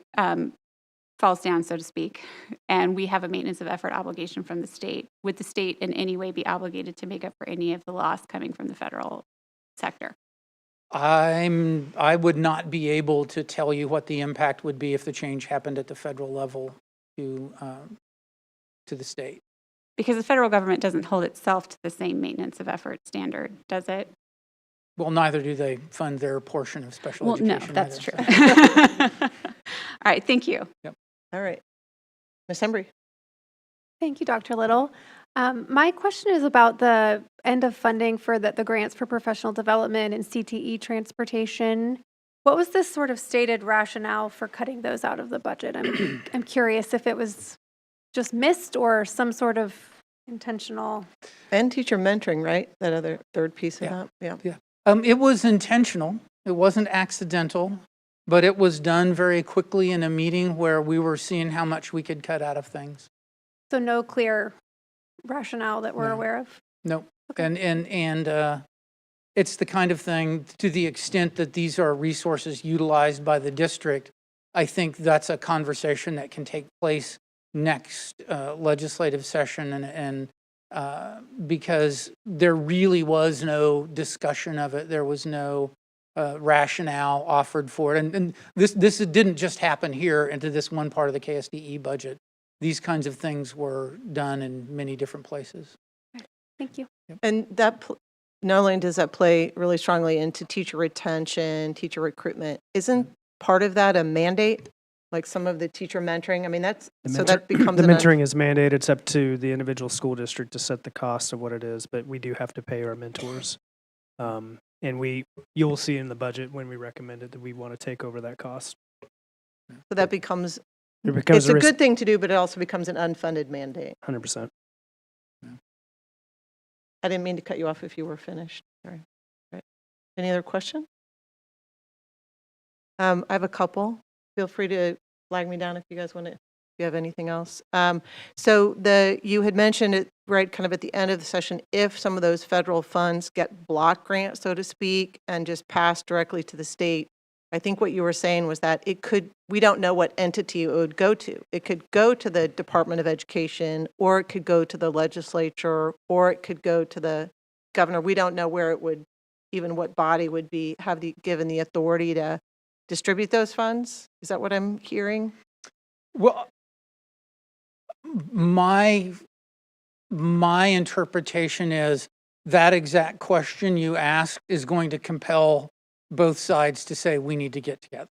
falls down, so to speak, and we have a maintenance of effort obligation from the state, would the state in any way be obligated to make up for any of the loss coming from the federal sector? I would not be able to tell you what the impact would be if the change happened at the federal level to the state. Because the federal government doesn't hold itself to the same maintenance of effort standard, does it? Well, neither do they fund their portion of special education. No, that's true. All right, thank you. Yep. All right. Ms. Embry. Thank you, Dr. Little. My question is about the end of funding for the grants for professional development and CTE transportation. What was this sort of stated rationale for cutting those out of the budget? I'm curious if it was just missed or some sort of intentional. And teacher mentoring, right? That other third piece of that? Yeah. It was intentional. It wasn't accidental, but it was done very quickly in a meeting where we were seeing how much we could cut out of things. So no clear rationale that we're aware of? No. Okay. And it's the kind of thing, to the extent that these are resources utilized by the district, I think that's a conversation that can take place next legislative session, and because there really was no discussion of it, there was no rationale offered for it, and this didn't just happen here into this one part of the KSDE budget. These kinds of things were done in many different places. Thank you. Yep. And that not only does that play really strongly into teacher retention, teacher recruitment, isn't part of that a mandate? Like some of the teacher mentoring? I mean, that becomes the mentoring is mandated. It's up to the individual school district to set the cost of what it is, but we do have to pay our mentors. And you'll see in the budget when we recommend it that we want to take over that cost. So that becomes, It becomes it's a good thing to do, but it also becomes an unfunded mandate. 100%. I didn't mean to cut you off if you were finished. Sorry. Right. Any other question? I have a couple. Feel free to flag me down if you guys want to, if you have anything else. So you had mentioned it right kind of at the end of the session, if some of those federal funds get block grant, so to speak, and just pass directly to the state, I think what you were saying was that we don't know what entity it would go to. It could go to the Department of Education, or it could go to the legislature, or it could go to the governor. We don't know where it would, even what body would be, given the authority to distribute those funds. Is that what I'm hearing? Well, my interpretation is that exact question you asked is going to compel both sides to say we need to get together,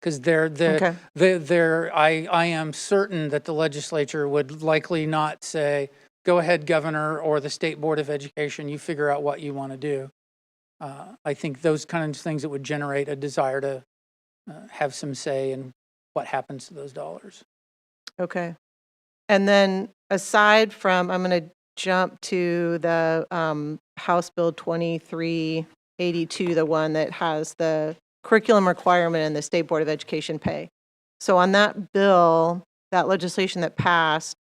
because I am certain that the legislature would likely not say, go ahead, governor, or the state board of education, you figure out what you want to do. I think those kinds of things that would generate a desire to have some say in what happens to those dollars. Okay. And then aside from, I'm going to jump to the House Bill 2382, the one that has the curriculum requirement and the State Board of Education pay. So on that bill, that legislation that passed,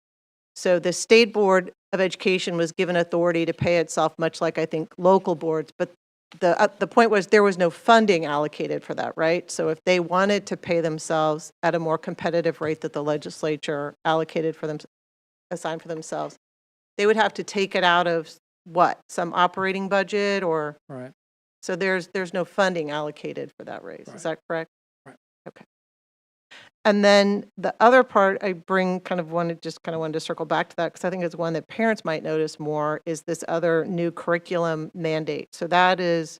so the State Board of Education was given authority to pay itself, much like I think local boards, but the point was there was no funding allocated for that, right? So if they wanted to pay themselves at a more competitive rate that the legislature allocated for them, assigned for themselves, they would have to take it out of what, some operating budget, or right? So there's no funding allocated for that raise. Is that correct? Right. Okay. And then the other part I wanted to circle back to that, because I think it's one that parents might notice more, is this other new curriculum mandate. So that is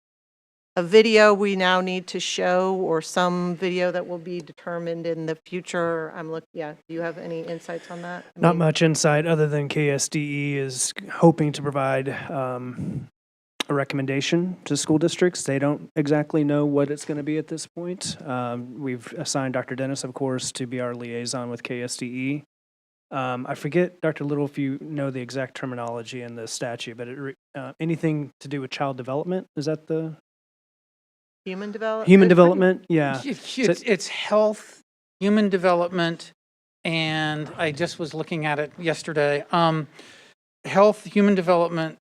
a video we now need to show, or some video that will be determined in the future. Do you have any insights on that? Not much insight other than KSDE is hoping to provide a recommendation to school districts. They don't exactly know what it's going to be at this point. We've assigned Dr. Dennis, of course, to be our liaison with KSDE. I forget, Dr. Little, if you know the exact terminology in the statute, but anything to do with child development, is that the? Human development? Human development, yeah. It's health, human development, and I just was looking at it yesterday. Health, human development,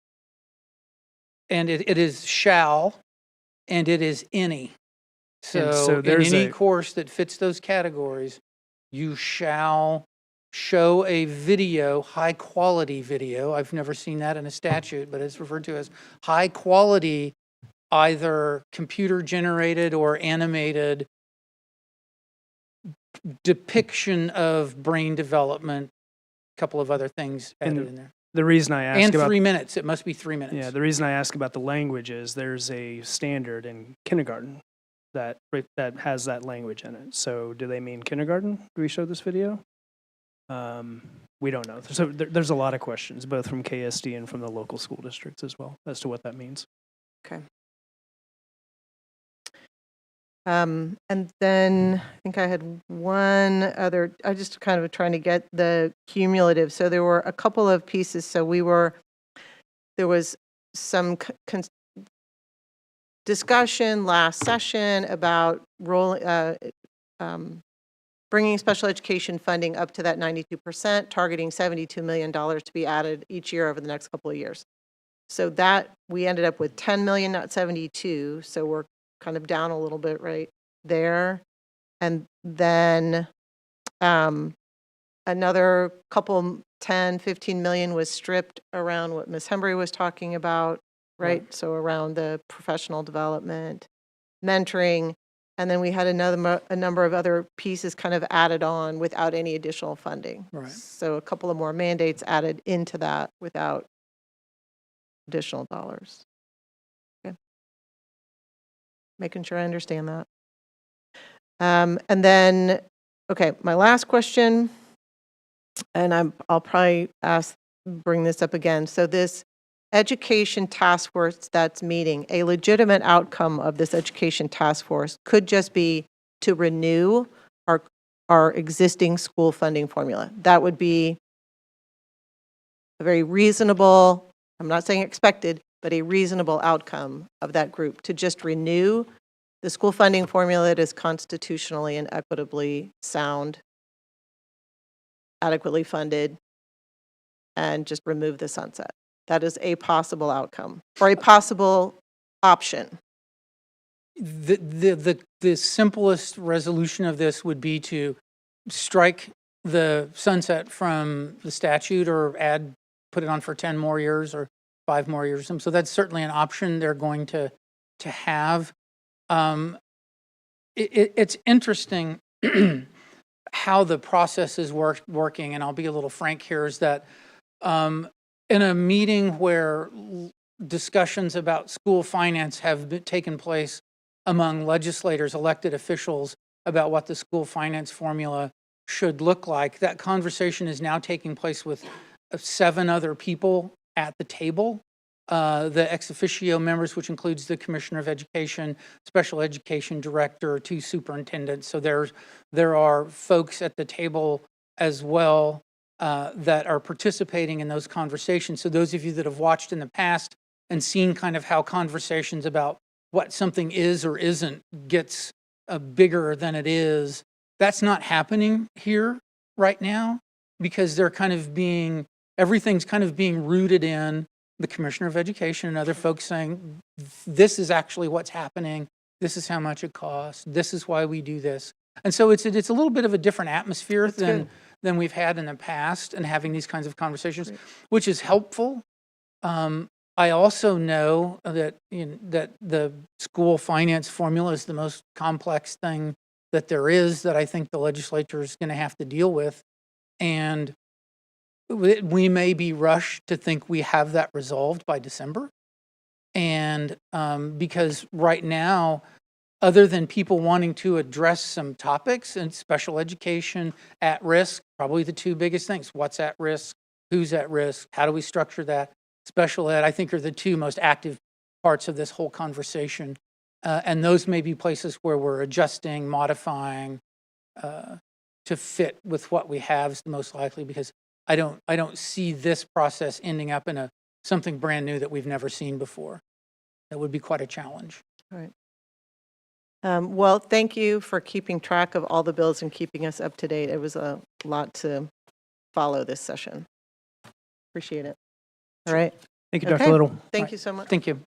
and it is shall, and it is any. So in any course that fits those categories, you shall show a video, high quality video. I've never seen that in a statute, but it's referred to as high quality, either computer generated or animated depiction of brain development, a couple of other things added in there. The reason I ask about 3 minutes, it must be 3 minutes. Yeah, the reason I ask about the language is there's a standard in kindergarten that has that language in it. So do they mean kindergarten? Do we show this video? We don't know. So there's a lot of questions, both from KSD and from the local school districts as well, as to what that means. Okay. And then I think I had one other, I just kind of trying to get the cumulative. So there were a couple of pieces. So there was some discussion last session about bringing special education funding up to that 92%, targeting $72 million to be added each year over the next couple of years. So that we ended up with 10 million, not 72. So we're kind of down a little bit right there. And then another couple 10, 15 million was stripped around what Ms. Hembry was talking about, right? Right. So around the professional development, mentoring, and then we had a number of other pieces kind of added on without any additional funding. Right. So a couple of more mandates added into that without additional dollars. Okay. Making sure I understand that. And then, okay, my last question, and I'll probably bring this up again. So this education task force that's meeting, a legitimate outcome of this education task force could just be to renew our existing school funding formula. That would be a very reasonable, I'm not saying expected, but a reasonable outcome of that group, to just renew the school funding formula that is constitutionally and equitably sound, adequately funded, and just remove the sunset. That is a possible outcome, or a possible option. The simplest resolution of this would be to strike the sunset from the statute or put it on for 10 more years or 5 more years. So that's certainly an option they're going to have. It's interesting how the process is working, and I'll be a little frank here, is that in a meeting where discussions about school finance have taken place among legislators, elected officials, about what the school finance formula should look like, that conversation is now taking place with 7 other people at the table. The ex officio members, which includes the Commissioner of Education, Special Education Director, 2 superintendents. So there are folks at the table as well that are participating in those conversations. So those of you that have watched in the past and seen kind of how conversations about what something is or isn't gets bigger than it is, that's not happening here right now, because they're kind of everything's kind of being rooted in the Commissioner of Education and other folks saying, this is actually what's happening, this is how much it costs, this is why we do this. And so it's a little bit of a different atmosphere than we've had in the past, and having these kinds of conversations, which is helpful. I also know that that the school finance formula is the most complex thing that there is, that I think the legislature is going to have to deal with, and we may be rushed to think we have that resolved by December. And because right now, other than people wanting to address some topics in special education, at risk, probably the 2 biggest things: what's at risk, who's at risk, how do we structure that? Special ed, I think, are the 2 most active parts of this whole conversation. And those may be places where we're adjusting, modifying to fit with what we have is the most likely, because I don't see this process ending up in something brand new that we've never seen before. That would be quite a challenge. All right. Well, thank you for keeping track of all the bills and keeping us up to date. It was a lot to follow this session. Appreciate it. All right. Thank you, Dr. Little. Thank you so much. Thank you.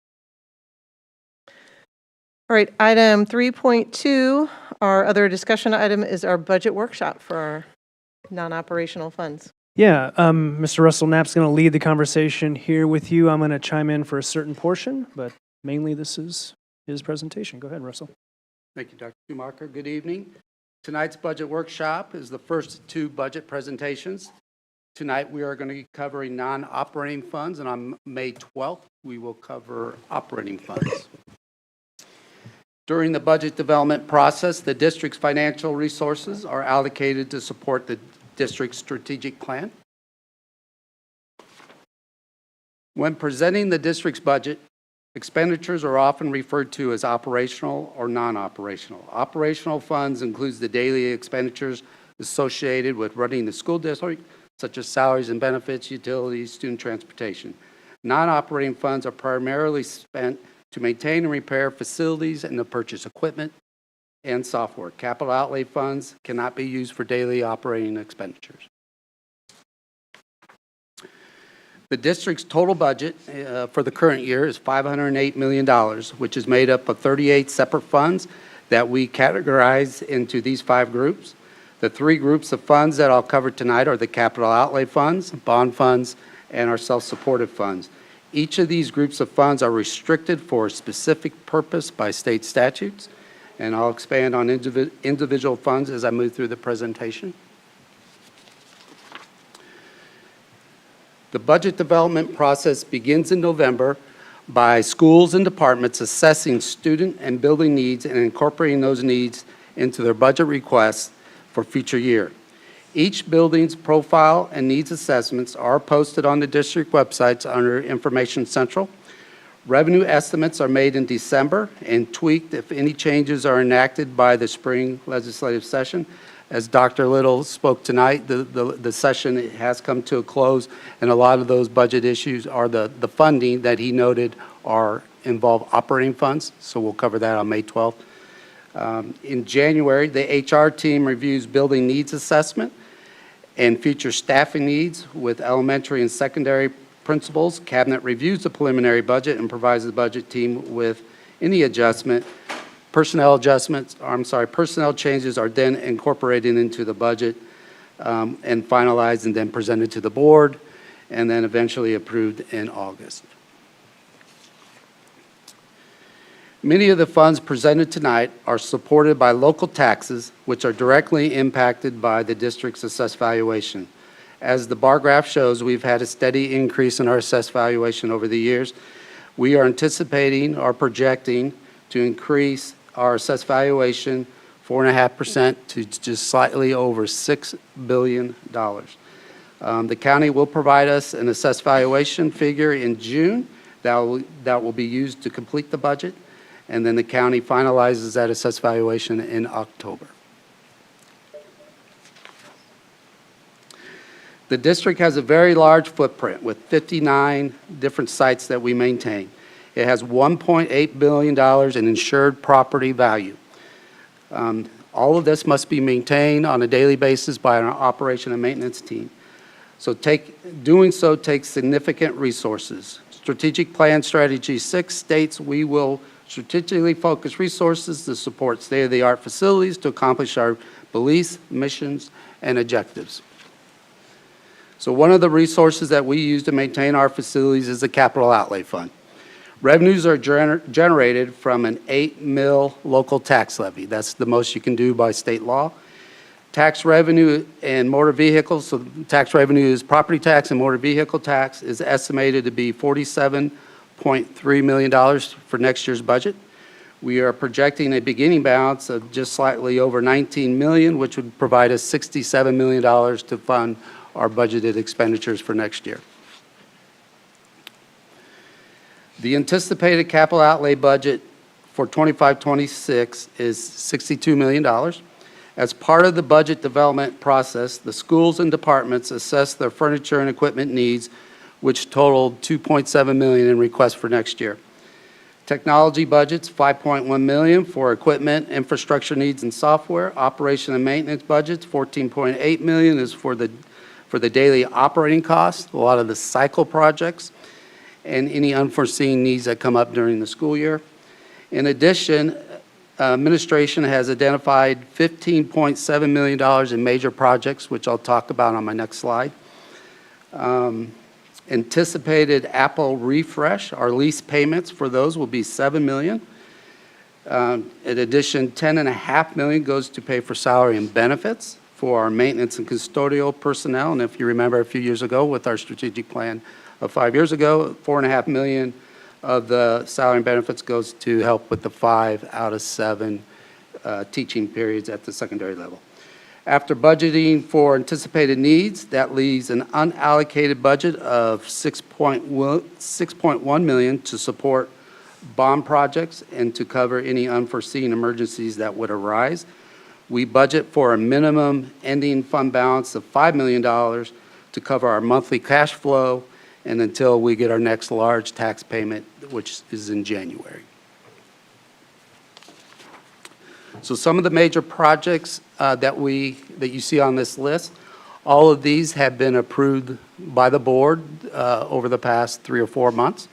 All right, item 3.2, our other discussion item, is our budget workshop for our non-operational funds. Yeah, Mr. Russell Knapp's going to lead the conversation here with you. I'm going to chime in for a certain portion, but mainly this is his presentation. Go ahead, Russell. Thank you, Dr. Schumacher. Good evening. Tonight's budget workshop is the first of 2 budget presentations. Tonight we are going to be covering non-operating funds, and on May 12th we will cover operating funds. During the budget development process, the district's financial resources are allocated to support the district's strategic plan. When presenting the district's budget, expenditures are often referred to as operational or non-operational. Operational funds includes the daily expenditures associated with running the school district, such as salaries and benefits, utilities, student transportation. Non-operating funds are primarily spent to maintain and repair facilities and to purchase equipment and software. Capital outlay funds cannot be used for daily operating expenditures. The district's total budget for the current year is $508 million, which is made up of 38 separate funds that we categorize into these 5 groups. The 3 groups of funds that I'll cover tonight are the capital outlay funds, bond funds, and our self-supported funds. Each of these groups of funds are restricted for a specific purpose by state statutes, and I'll expand on individual funds as I move through the presentation. The budget development process begins in November by schools and departments assessing student and building needs and incorporating those needs into their budget requests for future year. Each building's profile and needs assessments are posted on the district websites under Information Central. Revenue estimates are made in December and tweaked if any changes are enacted by the spring legislative session. As Dr. Little spoke tonight, the session has come to a close, and a lot of those budget issues are the funding that he noted involve operating funds, so we'll cover that on May 12th. In January, the HR team reviews building needs assessment and future staffing needs with elementary and secondary principals. Cabinet reviews the preliminary budget and provides the budget team with any adjustment. Personnel changes are then incorporated into the budget and finalized and then presented to the board and then eventually approved in August. Many of the funds presented tonight are supported by local taxes, which are directly impacted by the district's assessed valuation. As the bar graph shows, we've had a steady increase in our assessed valuation over the years. We are anticipating or projecting to increase our assessed valuation 4.5% to just slightly over $6 billion. The county will provide us an assessed valuation figure in June that will be used to complete the budget, and then the county finalizes that assessed valuation in October. The district has a very large footprint with 59 different sites that we maintain. It has $1.8 billion in insured property value. All of this must be maintained on a daily basis by our operation and maintenance team. So doing so takes significant resources. Strategic Plan Strategy 6 states we will strategically focus resources to support state-of-the-art facilities to accomplish our beliefs, missions, and objectives. So one of the resources that we use to maintain our facilities is the capital outlay fund. Revenues are generated from an 8 mil local tax levy. That's the most you can do by state law. Tax revenue and motor vehicles, so tax revenue is property tax and motor vehicle tax, is estimated to be $47.3 million for next year's budget. We are projecting a beginning balance of just slightly over $19 million, which would provide us $67 million to fund our budgeted expenditures for next year. The anticipated capital outlay budget for 25-26 is $62 million. As part of the budget development process, the schools and departments assess their furniture and equipment needs, which totaled $2.7 million in requests for next year. Technology budgets, $5.1 million for equipment, infrastructure needs, and software. Operation and maintenance budgets, $14.8 million is for the daily operating costs, a lot of the cycle projects, and any unforeseen needs that come up during the school year. In addition, administration has identified $15.7 million in major projects, which I'll talk about on my next slide. Anticipated Apple refresh, our lease payments for those will be $7 million. In addition, $10.5 million goes to pay for salary and benefits for our maintenance and custodial personnel. And if you remember a few years ago with our strategic plan of 5 years ago, $4.5 million of the salary and benefits goes to help with the 5 out of 7 teaching periods at the secondary level. After budgeting for anticipated needs, that leaves an unallocated budget of $6.1 million to support bond projects and to cover any unforeseen emergencies that would arise. We budget for a minimum ending fund balance of $5 million to cover our monthly cash flow and until we get our next large tax payment, which is in January. So some of the major projects that you see on this list, all of these have been approved by the board over the past 3 or 4 months.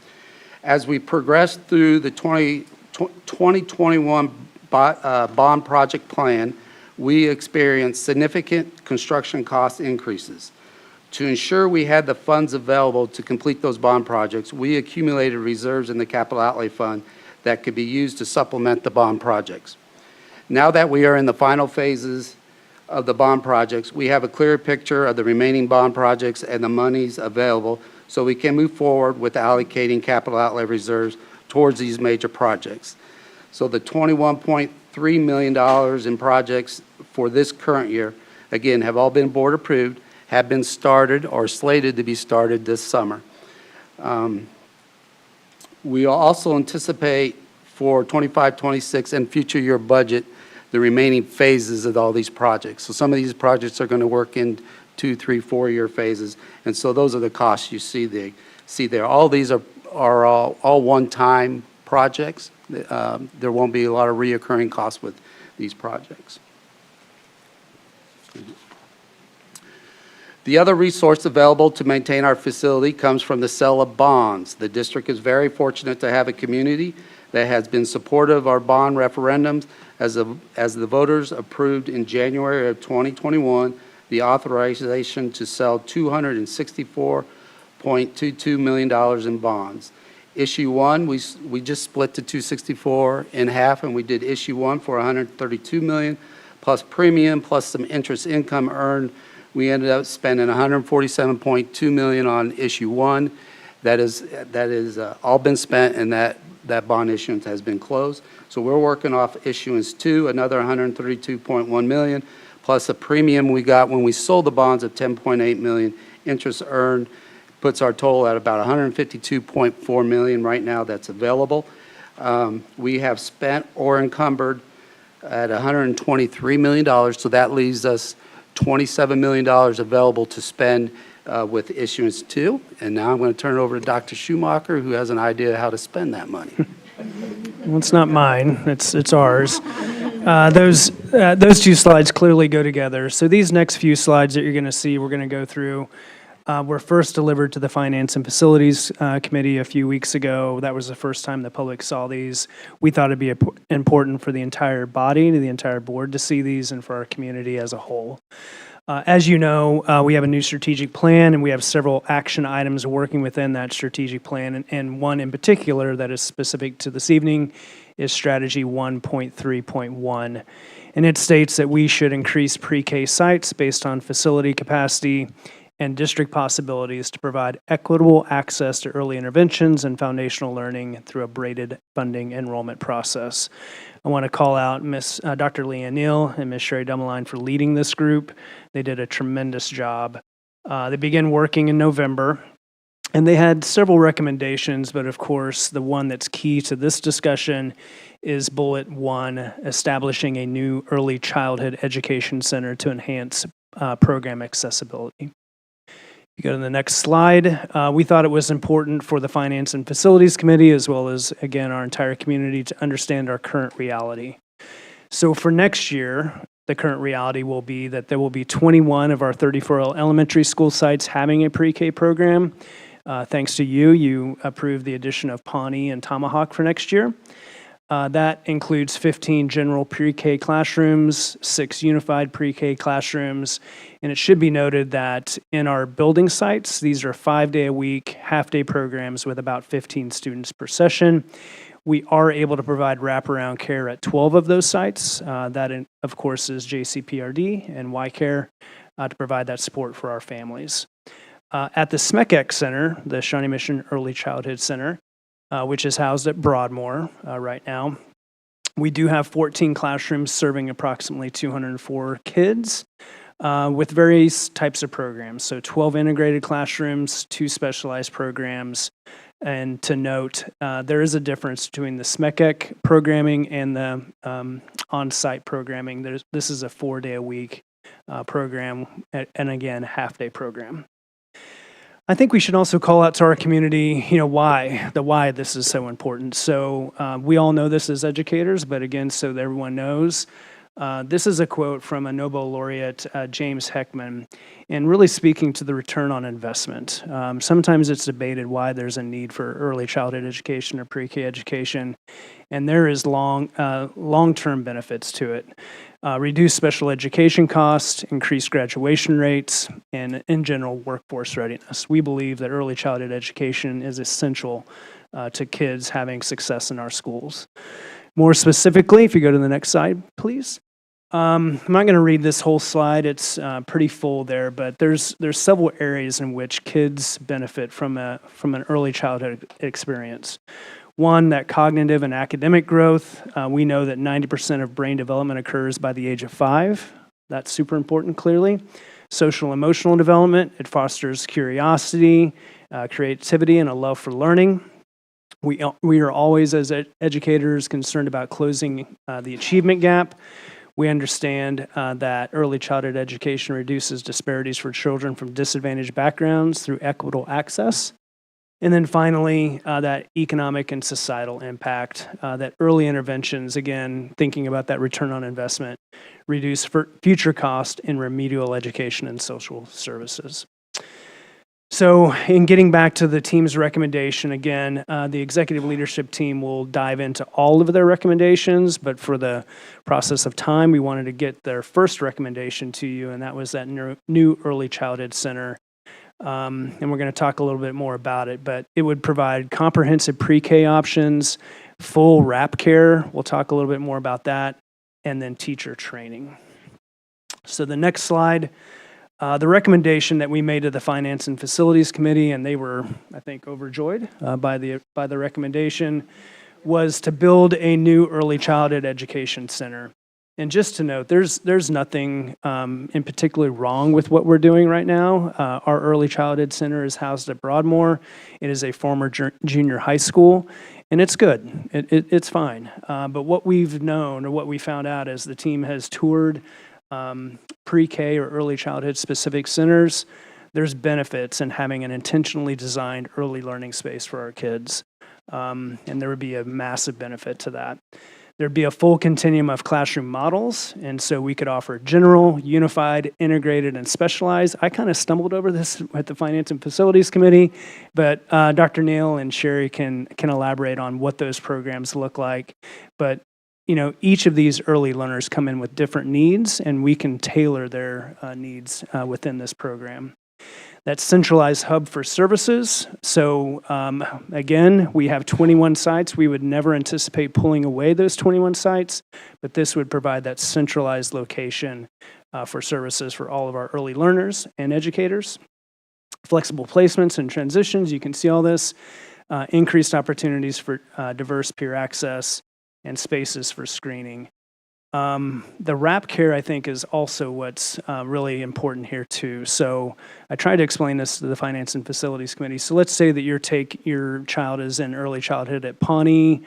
As we progress through the 2021 bond project plan, we experienced significant construction cost increases. To ensure we had the funds available to complete those bond projects, we accumulated reserves in the capital outlay fund that could be used to supplement the bond projects. Now that we are in the final phases of the bond projects, we have a clear picture of the remaining bond projects and the monies available so we can move forward with allocating capital outlay reserves towards these major projects. So the $21.3 million in projects for this current year, again, have all been board approved, have been started or slated to be started this summer. We also anticipate for 25, 26, and future year budget, the remaining phases of all these projects. So some of these projects are going to work in 2, 3, 4-year phases, and so those are the costs you see there. All these are all one-time projects. There won't be a lot of reoccurring costs with these projects. The other resource available to maintain our facility comes from the sale of bonds. The district is very fortunate to have a community that has been supportive of our bond referendums as the voters approved in January of 2021 the authorization to sell $264.22 million in bonds. Issue 1, we just split the 264 in half, and we did issue 1 for $132 million plus premium plus some interest income earned. We ended up spending $147.2 million on issue 1. That is all been spent, and that bond issuance has been closed. So we're working off issuance 2, another $132.1 million, plus a premium we got when we sold the bonds of $10.8 million. Interest earned puts our total at about $152.4 million right now that's available. We have spent or encumbered at $123 million, so that leaves us $27 million available to spend with issuance 2. And now I'm going to turn it over to Dr. Schumacher, who has an idea how to spend that money. Well, it's not mine, it's ours. Those two slides clearly go together. So these next few slides that you're going to see, we're going to go through, were first delivered to the Finance and Facilities Committee a few weeks ago. That was the first time the public saw these. We thought it'd be important for the entire body, the entire board to see these, and for our community as a whole. As you know, we have a new strategic plan, and we have several action items working within that strategic plan, and one in particular that is specific to this evening is Strategy 1.3.1. And it states that we should increase pre-K sites based on facility capacity and district possibilities to provide equitable access to early interventions and foundational learning through a braided funding enrollment process. I want to call out Dr. Leanne Neal and Ms. Sherry Dummeline for leading this group. They did a tremendous job. They began working in November, and they had several recommendations, but of course, the one that's key to this discussion is bullet 1, establishing a new early childhood education center to enhance program accessibility. You go to the next slide. We thought it was important for the Finance and Facilities Committee, as well as, again, our entire community, to understand our current reality. So for next year, the current reality will be that there will be 21 of our 34 elementary school sites having a pre-K program. Thanks to you approved the addition of Pawnee and Tomahawk for next year. That includes 15 general pre-K classrooms, 6 unified pre-K classrooms, and it should be noted that in our building sites, these are 5-day-a-week, half-day programs with about 15 students per session. We are able to provide wraparound care at 12 of those sites. That, of course, is JCPRD and YCare to provide that support for our families. At the SMECEC Center, the Shawnee Mission Early Childhood Center, which is housed at Broadmoor right now, we do have 14 classrooms serving approximately 204 kids with various types of programs. So 12 integrated classrooms, 2 specialized programs. And to note, there is a difference between the SMECEC programming and the on-site programming. This is a 4-day-a-week program, and again, half-day program. I think we should also call out to our community, why this is so important. So we all know this as educators, but again, so that everyone knows, this is a quote from a Nobel laureate, James Heckman, and really speaking to the return on investment. Sometimes it's debated why there's a need for early childhood education or pre-K education, and there is long-term benefits to it. Reduce special education costs, increase graduation rates, and in general workforce readiness. We believe that early childhood education is essential to kids having success in our schools. More specifically, if you go to the next slide, please. I'm not going to read this whole slide. It's pretty full there, but there's several areas in which kids benefit from an early childhood experience. One, that cognitive and academic growth. We know that 90% of brain development occurs by the age of 5. That's super important, clearly. Social emotional development, it fosters curiosity, creativity, and a love for learning. We are always, as educators, concerned about closing the achievement gap. We understand that early childhood education reduces disparities for children from disadvantaged backgrounds through equitable access. And then finally, that economic and societal impact, that early interventions, again, thinking about that return on investment, reduce future cost in remedial education and social services. So in getting back to the team's recommendation, again, the executive leadership team will dive into all of their recommendations, but for the process of time, we wanted to get their first recommendation to you, and that was that new early childhood center. And we're going to talk a little bit more about it, but it would provide comprehensive pre-K options, full wrap care, we'll talk a little bit more about that, and then teacher training. So the next slide. The recommendation that we made to the Finance and Facilities Committee, and they were, I think, overjoyed by the recommendation, was to build a new early childhood education center. And just to note, there's nothing in particular wrong with what we're doing right now. Our early childhood center is housed at Broadmoor. It is a former junior high school, and it's good. It's fine. But what we've known, or what we found out as the team has toured pre-K or early childhood specific centers, there's benefits in having an intentionally designed early learning space for our kids. And there would be a massive benefit to that. There'd be a full continuum of classroom models, and so we could offer general, unified, integrated, and specialized. I kind of stumbled over this at the Finance and Facilities Committee, but Dr. Neal and Sherry can elaborate on what those programs look like. But you know, each of these early learners come in with different needs, and we can tailor their needs within this program. That centralized hub for services. So again, we have 21 sites. We would never anticipate pulling away those 21 sites, but this would provide that centralized location for services for all of our early learners and educators. Flexible placements and transitions, you can see all this. Increased opportunities for diverse peer access and spaces for screening. The wrap care, I think, is also what's really important here too. So I tried to explain this to the Finance and Facilities Committee. So let's say that your child is in early childhood at Pawnee,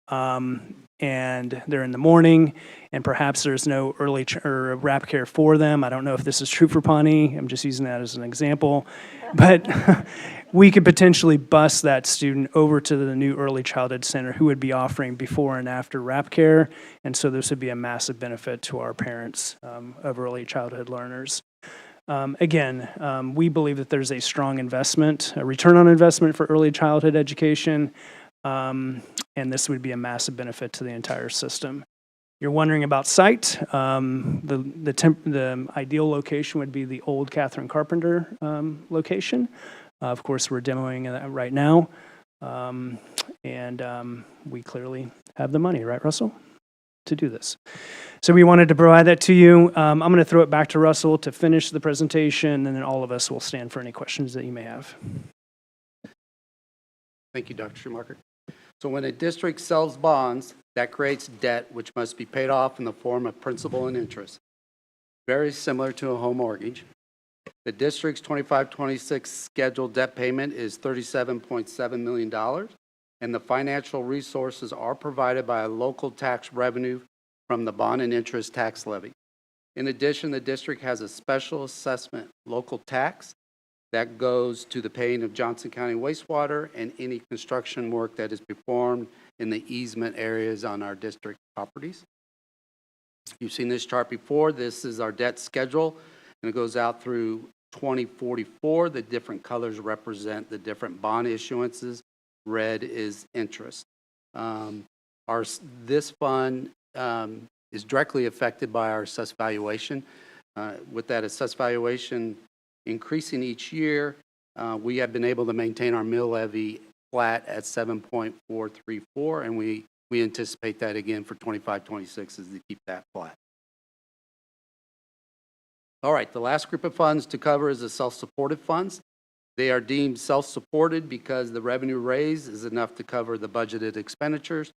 and they're in the morning, and perhaps there's no early or wrap care for them. I don't know if this is true for Pawnee. I'm just using that as an example. But we could potentially bus that student over to the new early childhood center who would be offering before and after wrap care. And so this would be a massive benefit to our parents of early childhood learners. Again, we believe that there's a strong investment, a return on investment for early childhood education. And this would be a massive benefit to the entire system. You're wondering about site. The ideal location would be the old Catherine Carpenter location. Of course, we're demoing that right now. And we clearly have the money, right, Russell, to do this. So we wanted to provide that to you. I'm going to throw it back to Russell to finish the presentation, and then all of us will stand for any questions that you may have. Thank you, Dr. Schumacher. So when a district sells bonds, that creates debt which must be paid off in the form of principal and interest. Very similar to a home mortgage. The district's 25-26 scheduled debt payment is $37.7 million, and the financial resources are provided by a local tax revenue from the bond and interest tax levy. In addition, the district has a special assessment local tax that goes to the paying of Johnson County wastewater and any construction work that is performed in the easement areas on our district properties. You've seen this chart before. This is our debt schedule, and it goes out through 2044. The different colors represent the different bond issuances. Red is interest. This fund is directly affected by our assessed valuation. With that assessed valuation increasing each year, we have been able to maintain our mill levy flat at 7.434, and we anticipate that again for 25-26 is to keep that flat. All right, the last group of funds to cover is the self-supported funds. They are deemed self-supported because the revenue raised is enough to cover the budgeted expenditures.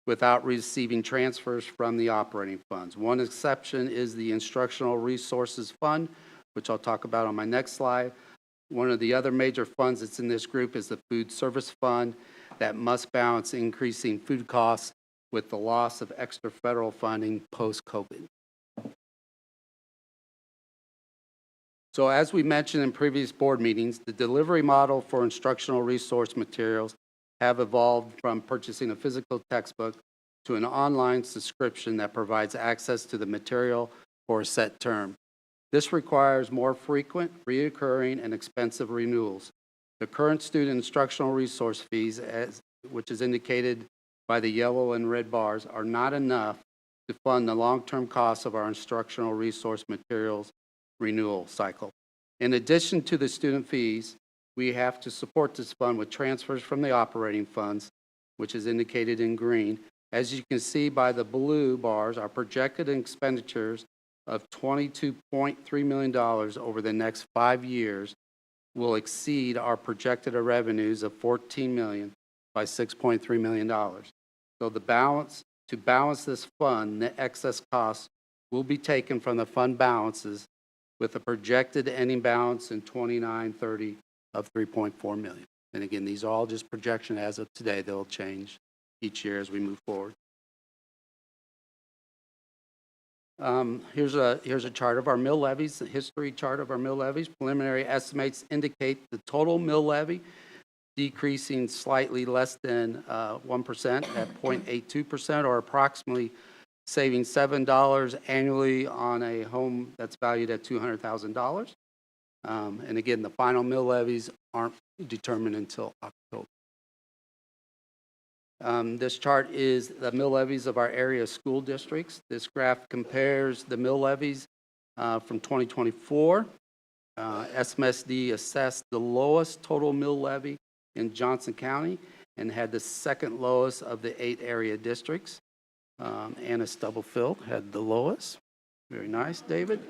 without receiving transfers from the operating funds. One exception is the Instructional Resources Fund, which I'll talk about on my next slide. One of the other major funds that's in this group is the Food Service Fund that must balance increasing food costs with the loss of extra federal funding post-COVID. So as we mentioned in previous board meetings, the delivery model for instructional resource materials have evolved from purchasing a physical textbook to an online subscription that provides access to the material for a set term. This requires more frequent, reoccurring, and expensive renewals. The current student instructional resource fees, which is indicated by the yellow and red bars, are not enough to fund the long-term costs of our instructional resource materials renewal cycle. In addition to the student fees, we have to support this fund with transfers from the operating funds, which is indicated in green. As you can see by the blue bars, our projected expenditures of $22.3 million over the next 5 years will exceed our projected revenues of $14 million by $6.3 million. So to balance this fund, the excess costs will be taken from the fund balances with a projected ending balance in 29-30 of $3.4 million. And again, these are all just projection as of today. They'll change each year as we move forward. Here's a chart of our mill levies, the history chart of our mill levies. Preliminary estimates indicate the total mill levy decreasing slightly less than 1% at 0.82%, or approximately saving $7 annually on a home that's valued at $200,000. And again, the final mill levies aren't determined until October. This chart is the mill levies of our area school districts. This graph compares the mill levies from 2024. SMSD assessed the lowest total mill levy in Johnson County and had the second lowest of the 8 area districts. Anna Stubblefield had the lowest. Very nice, David.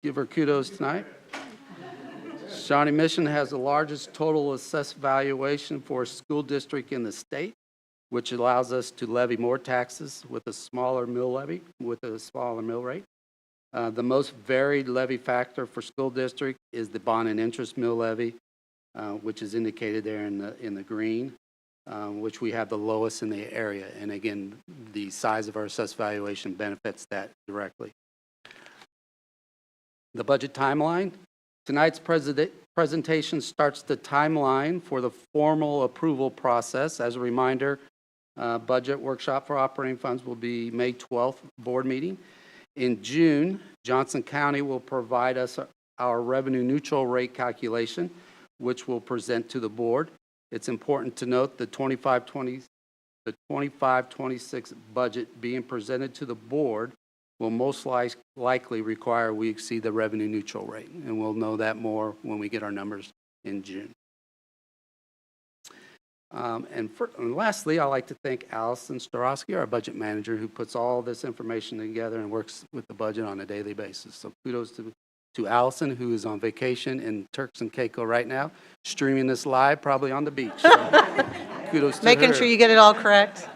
Give her kudos tonight. Shawnee Mission has the largest total assessed valuation for a school district in the state, which allows us to levy more taxes with a smaller mill levy, with a smaller mill rate. The most varied levy factor for school district is the bond and interest mill levy, which is indicated there in the green, which we have the lowest in the area. And again, the size of our assessed valuation benefits that directly. The budget timeline. Tonight's presentation starts the timeline for the formal approval process. As a reminder, budget workshop for operating funds will be May 12th board meeting. In June, Johnson County will provide us our revenue neutral rate calculation, which we'll present to the board. It's important to note the 25-26 budget being presented to the board will most likely require we exceed the revenue neutral rate, and we'll know that more when we get our numbers in June. And lastly, I'd like to thank Allison Starosky, our budget manager, who puts all this information together and works with the budget on a daily basis. So kudos to Allison, who is on vacation in Turks and Caicos right now, streaming this live, probably on the beach. So kudos to Making her. sure you get it all correct.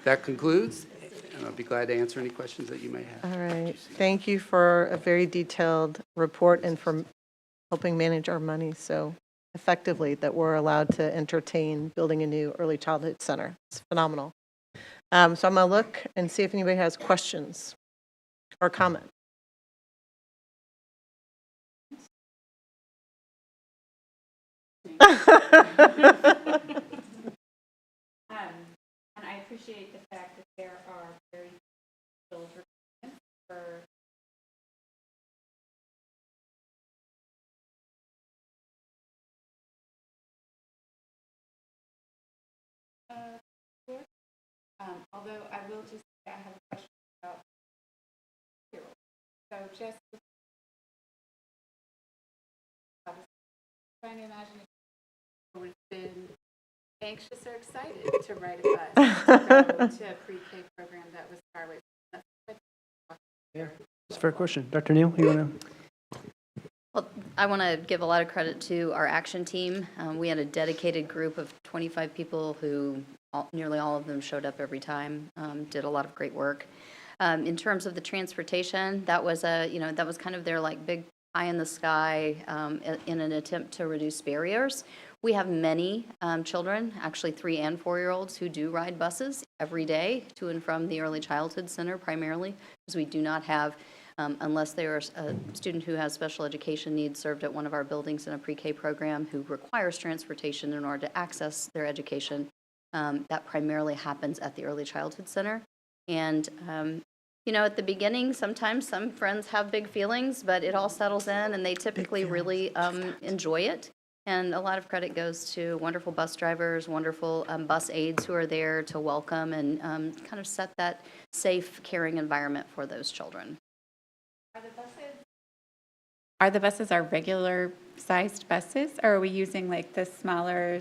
That concludes, and I'll be glad to answer any questions that you may have. All right. Thank you for a very detailed report and for helping manage our money so effectively that we're allowed to entertain building a new early childhood center. It's phenomenal. So I'm going to look and see if anybody has questions or comments. And I appreciate the fact that there are very skilled requirements for although I will just say I have a question about so just I was trying to imagine if I would have been anxious or excited to ride a bus to go to a pre-K program that was far away. Yeah, it's a fair question. Dr. Neal, you want to? Well, I want to give a lot of credit to our action team. We had a dedicated group of 25 people who nearly all of them showed up every time, did a lot of great work. In terms of the transportation, that was that was kind of their like big eye in the sky in an attempt to reduce barriers. We have many children, actually 3 and 4-year-olds, who do ride buses every day to and from the Early Childhood Center primarily, because we do not have, unless they are a student who has special education needs served at one of our buildings in a pre-K program who requires transportation in order to access their education, that primarily happens at the Early Childhood Center. And at the beginning, sometimes some friends have big feelings, but it all settles in and they typically really enjoy it. And a lot of credit goes to wonderful bus drivers, wonderful bus aides who are there to welcome and kind of set that safe, caring environment for those children. Are the buses our regular sized buses, or are we using like the smaller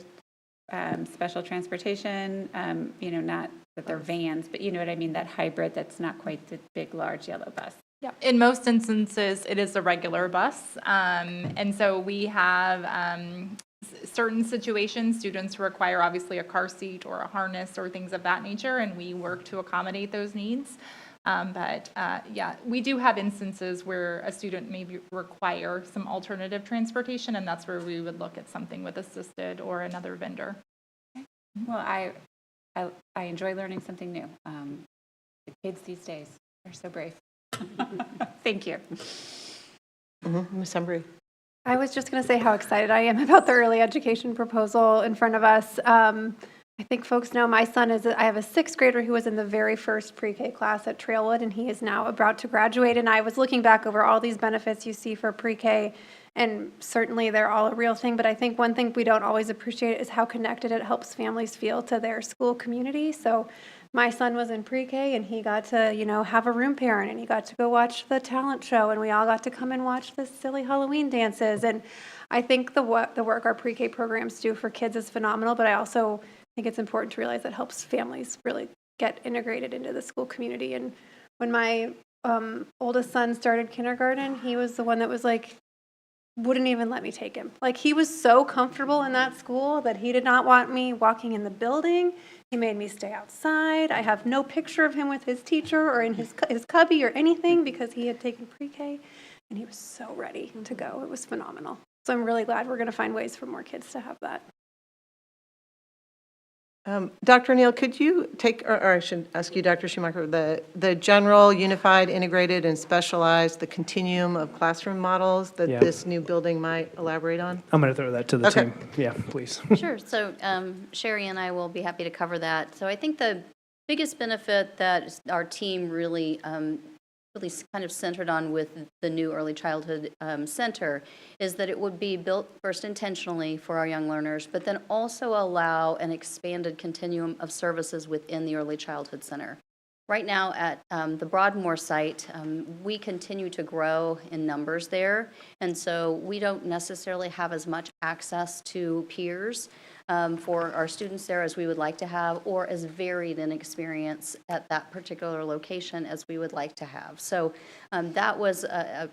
special transportation? Not that they're vans, but you know what I mean, that hybrid that's not quite the big, large yellow bus. Yeah. In most instances, it is a regular bus. And so we have certain situations, students require obviously a car seat or a harness or things of that nature, and we work to accommodate those needs. Yeah, we do have instances where a student may require some alternative transportation, and that's where we would look at something with assisted or another vendor. Well, I enjoy learning something new. The kids these days are so brave. Thank you. Ms. Embry. I was just going to say how excited I am about the early education proposal in front of us. I think folks know my son I have a 6th grader who was in the very first pre-K class at Trailwood, and he is now about to graduate. And I was looking back over all these benefits you see for pre-K, and certainly they're all a real thing. But I think one thing we don't always appreciate is how connected it helps families feel to their school community. So my son was in pre-K, and he got to, have a room parent, and he got to go watch the talent show, and we all got to come and watch the silly Halloween dances. And I think the work our pre-K programs do for kids is phenomenal, but I also think it's important to realize that helps families really get integrated into the school community. And when my oldest son started kindergarten, he was the one that was like, wouldn't even let me take him. Like, he was so comfortable in that school that he did not want me walking in the building. He made me stay outside. I have no picture of him with his teacher or in his cubby or anything because he had taken pre-K, and he was so ready to go. It was phenomenal. So I'm really glad we're going to find ways for more kids to have that. Dr. Neal, could you take, or I should ask you, Dr. Schumacher, the general, unified, integrated, and specialized, the continuum of classroom models that this new building might elaborate on? I'm going to throw that to the team. Yeah, please. Sure. So Sherry and I will be happy to cover that. So I think the biggest benefit that our team really kind of centered on with the new Early Childhood Center is that it would be built first intentionally for our young learners, but then also allow an expanded continuum of services within the Early Childhood Center. Right now at the Broadmoor site, we continue to grow in numbers there, and so we don't necessarily have as much access to peers for our students there as we would like to have, or as varied an experience at that particular location as we would like to have. So that was a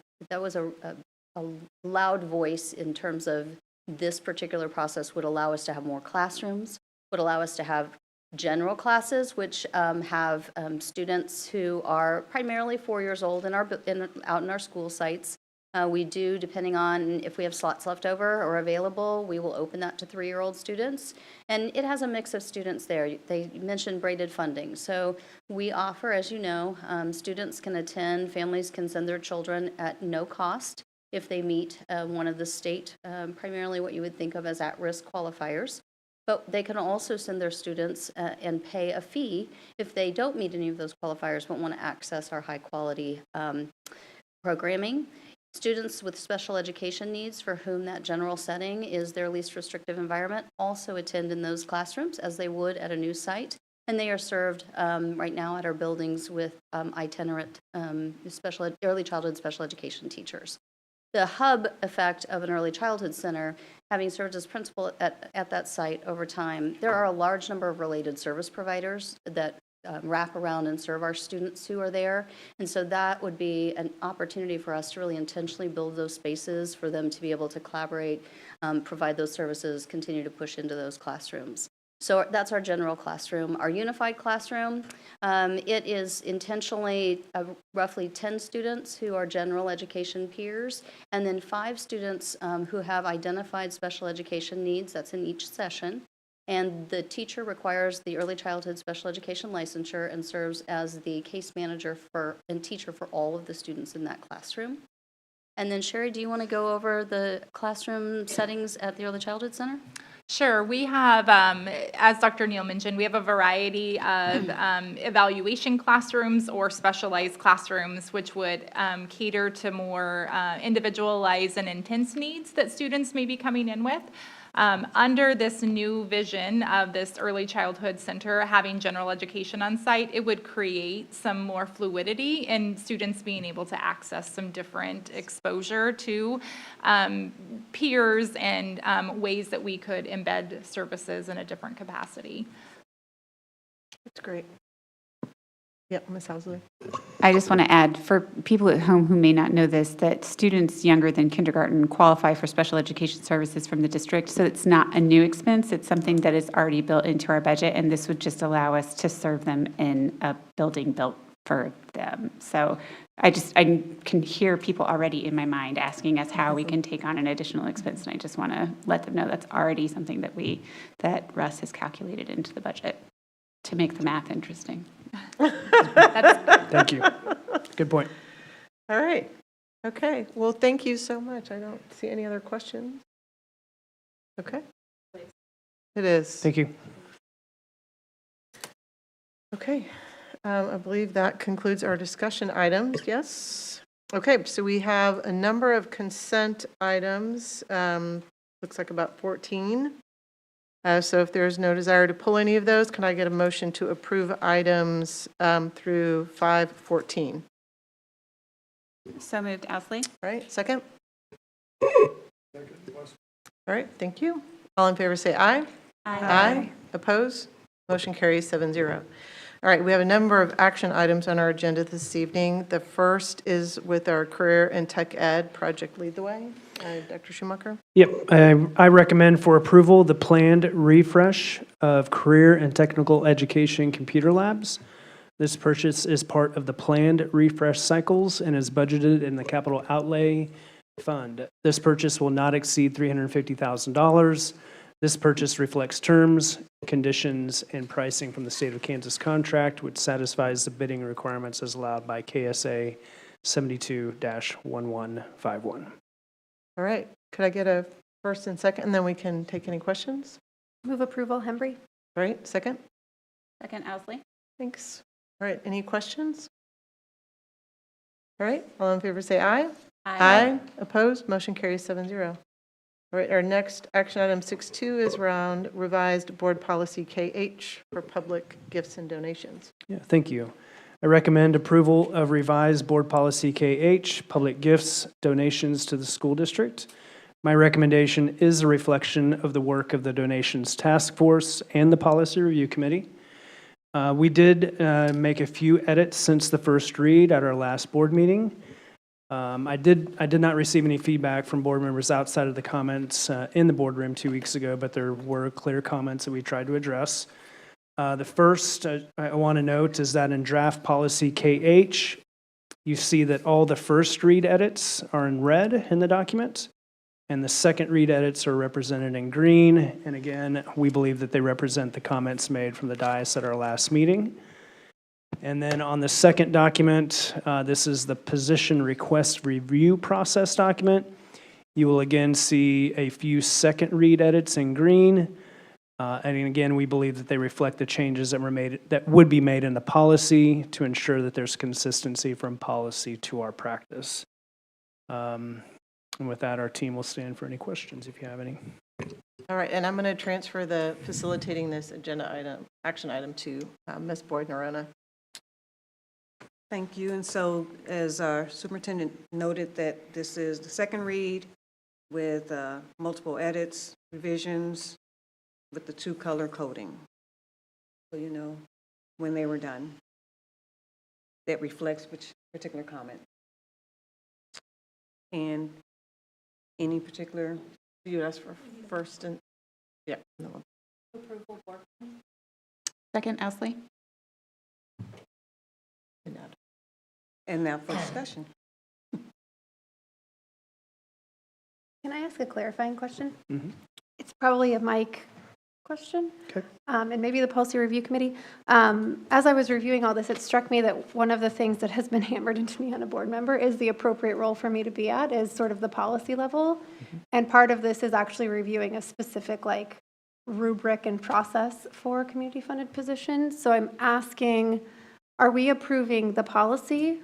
loud voice in terms of this particular process would allow us to have more classrooms, would allow us to have general classes, which have students who are primarily 4 years old out in our school sites. We do, depending on if we have slots left over or available, we will open that to 3-year-old students. And it has a mix of students there. They mentioned braided funding. So we offer, as you know, students can attend, families can send their children at no cost if they meet one of the state, primarily what you would think of as at-risk qualifiers. But they can also send their students and pay a fee if they don't meet any of those qualifiers but want to access our high-quality programming. Students with special education needs for whom that general setting is their least restrictive environment also attend in those classrooms as they would at a new site. And they are served right now at our buildings with itinerant early childhood special education teachers. The hub effect of an early childhood center, having served as principal at that site over time, there are a large number of related service providers that wrap around and serve our students who are there. And so that would be an opportunity for us to really intentionally build those spaces for them to be able to collaborate, provide those services, continue to push into those classrooms. So that's our general classroom. Our unified classroom, it is intentionally roughly 10 students who are general education peers, and then 5 students who have identified special education needs. That's in each session. And the teacher requires the early childhood special education licensure and serves as the case manager and teacher for all of the students in that classroom. And then Sherry, do you want to go over the classroom settings at the Early Childhood Center? Sure. We have, as Dr. Neal mentioned, we have a variety of evaluation classrooms or specialized classrooms, which would cater to more individualized and intense needs that students may be coming in with. Under this new vision of this early childhood center having general education on site, it would create some more fluidity in students being able to access some different exposure to peers and ways that we could embed services in a different capacity. That's great. Yep, Ms. Housley. I just want to add, for people at home who may not know this, that students younger than kindergarten qualify for special education services from the district, so it's not a new expense. It's something that is already built into our budget, and this would just allow us to serve them in a building built for them. So I can hear people already in my mind asking us how we can take on an additional expense, and I just want to let them know that's already something that Russ has calculated into the budget to make the math interesting. Thank you. Good point. All right. Okay. Well, thank you so much. I don't see any other questions. Okay. It is. Thank you. Okay. I believe that concludes our discussion items. Yes. Okay. So we have a number of consent items. Looks like about 14. So if there's no desire to pull any of those, can I get a motion to approve items through 514? So moved, Ousley. All right, second? All right, thank you. All in favor say aye. Aye. Oppose? Motion carries 7-0. All right, we have a number of action items on our agenda this evening. The first is with our Career and Tech Ed Project Lead the Way. Dr. Schumacher? Yep, I recommend for approval the planned refresh of Career and Technical Education Computer Labs. This purchase is part of the planned refresh cycles and is budgeted in the capital outlay fund. This purchase will not exceed $350,000. This purchase reflects terms, conditions, and pricing from the State of Kansas contract, which satisfies the bidding requirements as allowed by KSA 72-1151. All right, could I get a first and second, and then we can take any questions? Move approval, Hembry. All right, second? Second, Ousley. Thanks. All right, any questions? All right, all in favor say aye. Aye. Opposed? Motion carries 7-0. All right, our next action item 6.2 is around revised board policy KH for public gifts and donations. Yeah, thank you. I recommend approval of revised board policy KH, public gifts, donations to the school district. My recommendation is a reflection of the work of the donations task force and the policy review committee. We did make a few edits since the first read at our last board meeting. I did not receive any feedback from board members outside of the comments in the boardroom 2 weeks ago, but there were clear comments that we tried to address. The first I want to note is that in draft policy KH, you see that all the first read edits are in red in the document, and the second read edits are represented in green. And again, we believe that they represent the comments made from the dais at our last meeting. And then on the second document, this is the position request review process document. You will again see a few second read edits in green. And again, we believe that they reflect the changes that would be made in the policy to ensure that there's consistency from policy to our practice. And with that, our team will stand for any questions if you have any. All right, and I'm going to transfer the facilitating this agenda item, action item to Ms. Boyd-Norona. Thank you. And so, as our superintendent noted, that this is the second read with multiple edits, revisions, with the 2-color coding. So you know when they were done. That reflects which particular comment. And any particular, you asked for first and, yeah. No. Approval board Second, Ousley. And now for discussion. Can I ask a clarifying question? Mhm. It's probably a Mike question. Okay. And maybe the policy review committee. As I was reviewing all this, it struck me that one of the things that has been hammered into me on a board member is the appropriate role for me to be at is sort of the policy level. And part of this is actually reviewing a specific like rubric and process for community funded positions. So I'm asking, are we approving the policy?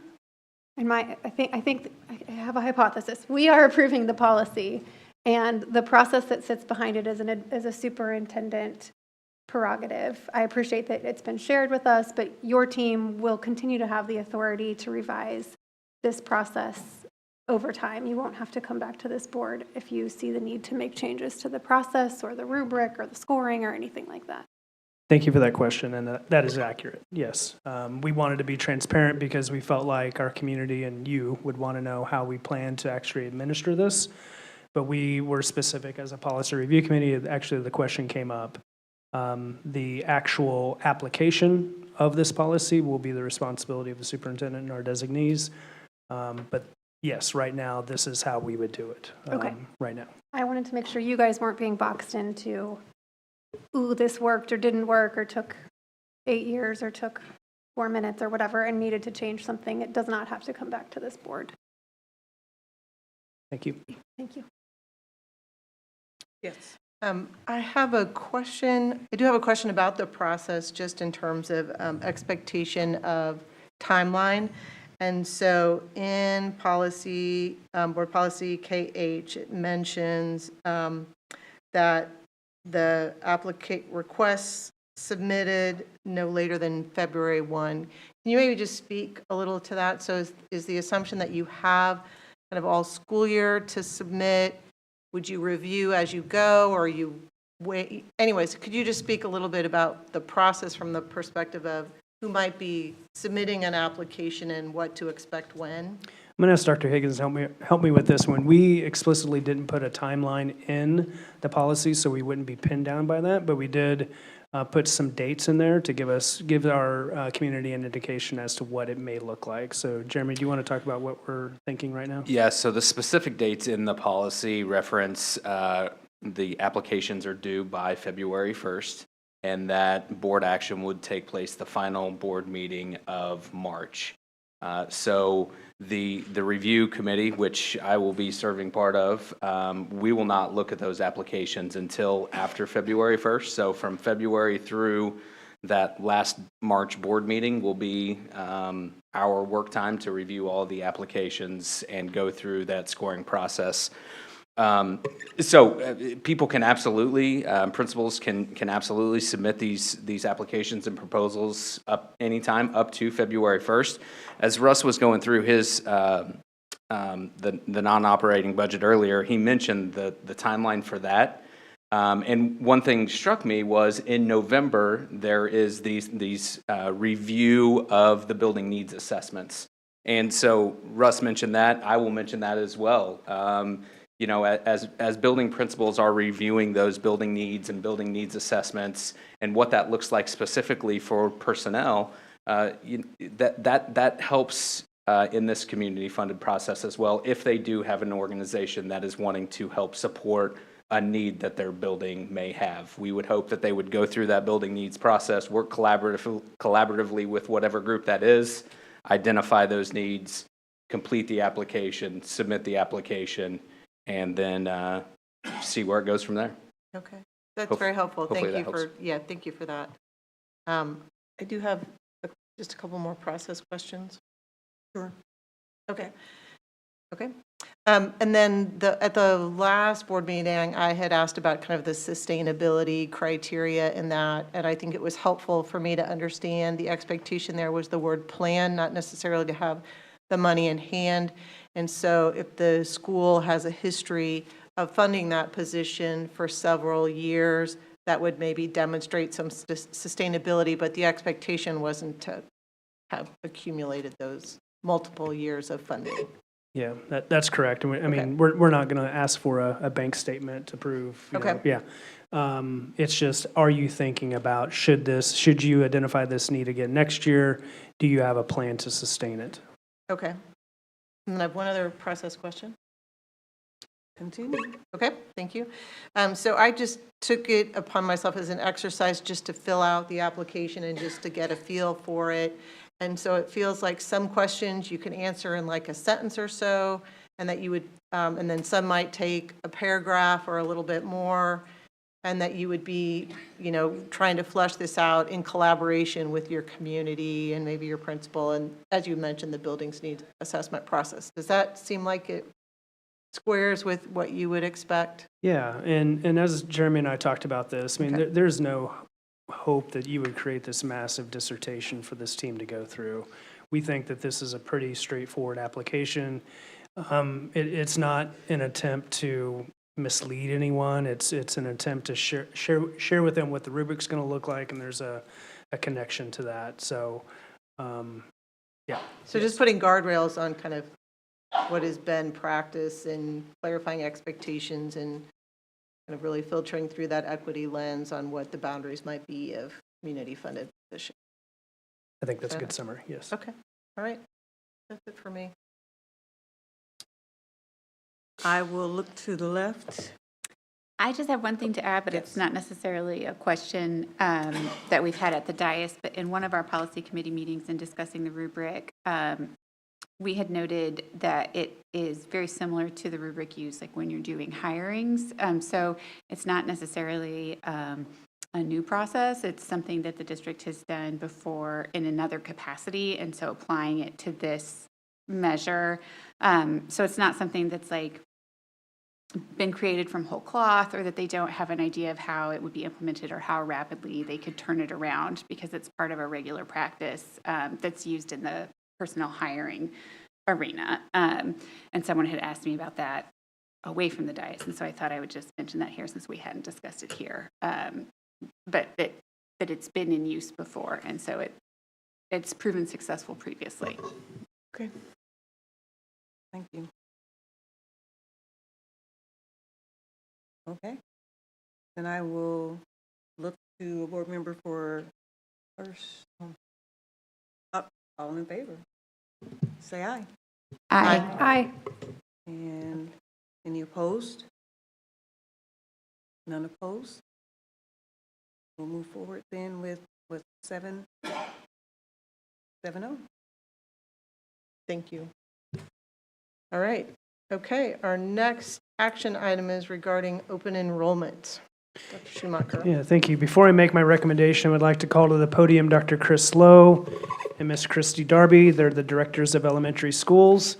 And I think I have a hypothesis. We are approving the policy, and the process that sits behind it is a superintendent prerogative. I appreciate that it's been shared with us, but your team will continue to have the authority to revise this process over time. You won't have to come back to this board if you see the need to make changes to the process or the rubric or the scoring or anything like that. Thank you for that question, and that is accurate, yes. We wanted to be transparent because we felt like our community and you would want to know how we plan to actually administer this, but we were specific as a policy review committee. Actually, the question came up. The actual application of this policy will be the responsibility of the superintendent and our designees, but yes, right now, this is how we would do it. Okay. Right now. I wanted to make sure you guys weren't being boxed into, ooh, this worked or didn't work or took 8 years or took 4 minutes or whatever and needed to change something. It does not have to come back to this board. Thank you. Thank you. Yes. I have a question. I do have a question about the process just in terms of expectation of timeline. And so in policy, board policy KH, it mentions that the requests submitted no later than February 1. Can you maybe just speak a little to that? So is the assumption that you have kind of all school year to submit? Would you review as you go, or you wait? Anyways, could you just speak a little bit about the process from the perspective of who might be submitting an application and what to expect when? I'm going to ask Dr. Higgins to help me with this one. We explicitly didn't put a timeline in the policy, so we wouldn't be pinned down by that, but we did put some dates in there to give our community an indication as to what it may look like. So Jeremy, do you want to talk about what we're thinking right now? Yeah, so the specific dates in the policy reference the applications are due by February 1st, and that board action would take place the final board meeting of March. So the review committee, which I will be serving part of, we will not look at those applications until after February 1st. So from February through that last March board meeting will be our work time to review all the applications and go through that scoring process. So people can absolutely, principals can absolutely submit these applications and proposals up anytime up to February 1st. As Russ was going through his the non-operating budget earlier, he mentioned the timeline for that. And one thing struck me was in November there is these review of the building needs assessments, and so Russ mentioned that. I will mention that as well. You know, as building principals are reviewing those building needs and building needs assessments and what that looks like specifically for personnel, that helps in this community funded process as well, if they do have an organization that is wanting to help support a need that their building may have. We would hope that they would go through that building needs process, work collaboratively with whatever group that is, identify those needs, complete the application, submit the application, and then see where it goes from there. Okay, that's very helpful. Thank you helps. thank you for that. I do have just a couple more process questions. Sure. Okay. Okay. And then at the last board meeting, I had asked about kind of the sustainability criteria in that, and I think it was helpful for me to understand the expectation there was the word plan, not necessarily to have the money in hand. And so if the school has a history of funding that position for several years, that would maybe demonstrate some sustainability, but the expectation wasn't to have accumulated those multiple years of funding. Yeah, that's correct. And I mean, we're not going to ask for a bank statement to prove. You know, yeah. It's just, are you thinking about, should you identify this need again next year? Do you have a plan to sustain it? Okay. And then I have one other process question. Continue. Okay, thank you. So I just took it upon myself as an exercise just to fill out the application and just to get a feel for it. And so it feels like some questions you can answer in like a sentence or so, and that you would, and then some might take a paragraph or a little bit more, and that you would be, you know, trying to flesh this out in collaboration with your community and maybe your principal, and as you mentioned, the buildings needs assessment process. Does that seem like it squares with what you would expect? Yeah, and as Jeremy and I talked about this, I mean, there's no hope that you would create this massive dissertation for this team to go through. We think that this is a pretty straightforward application. It's not an attempt to mislead anyone. It's an attempt to share with them what the rubric's going to look like, and there's a connection to that. So, yeah. So just putting guardrails on kind of what has been practice and clarifying expectations and kind of really filtering through that equity lens on what the boundaries might be of community-funded positions. I think that's a good summary, yes. Okay, all right. That's it for me. I will look to the left. I just have one thing to add, but it's not necessarily a question that we've had at the dais, but in one of our policy committee meetings in discussing the rubric, we had noted that it is very similar to the rubric used like when you're doing hirings. So it's not necessarily a new process. It's something that the district has done before in another capacity, and so applying it to this measure. So it's not something that's like been created from whole cloth, or that they don't have an idea of how it would be implemented or how rapidly they could turn it around, because it's part of a regular practice that's used in the personnel hiring arena. And someone had asked me about that away from the dais, and so I thought I would just mention that here since we hadn't discussed it here. But that it's been in use before, and so it's proven successful previously. Okay. Thank you. Okay. Then I will look to a board member for first. All in favor? Say aye. Aye. Aye. And any opposed? None opposed? We'll move forward then with 7-0. Thank you. All right. Okay, our next action item is regarding open enrollment. Dr. Schumacher. Yeah, thank you. Before I make my recommendation, I would like to call to the podium Dr. Chris Lowe and Ms. Christy Darby. They're the directors of elementary schools,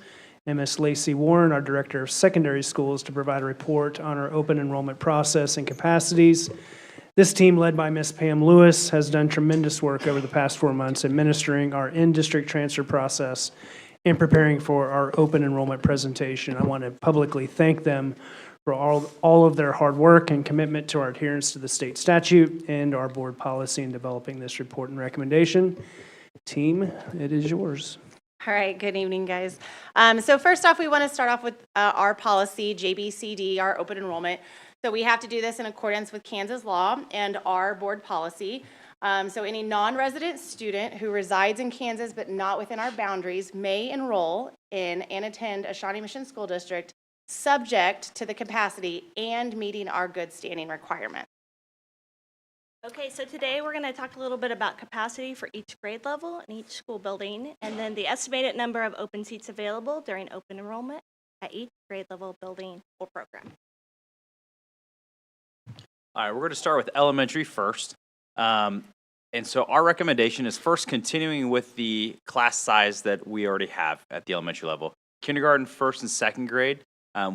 and Ms. Lacey Warren, our director of secondary schools, to provide a report on our open enrollment process and capacities. This team, led by Ms. Pam Lewis, has done tremendous work over the past 4 months administering our in-district transfer process and preparing for our open enrollment presentation. I want to publicly thank them for all of their hard work and commitment to our adherence to the state statute and our board policy in developing this report and recommendation. Team, it is yours. All right, good evening, guys. So first off, we want to start off with our policy, JBCD, our open enrollment. So we have to do this in accordance with Kansas law and our board policy. So any non-resident student who resides in Kansas but not within our boundaries may enroll in and attend a Shawnee Mission School District subject to the capacity and meeting our good standing requirement. Okay, so today we're going to talk a little bit about capacity for each grade level in each school building, and then the estimated number of open seats available during open enrollment at each grade level building or program. All right, we're going to start with elementary first. And so our recommendation is first continuing with the class size that we already have at the elementary level. Kindergarten, first and second grade,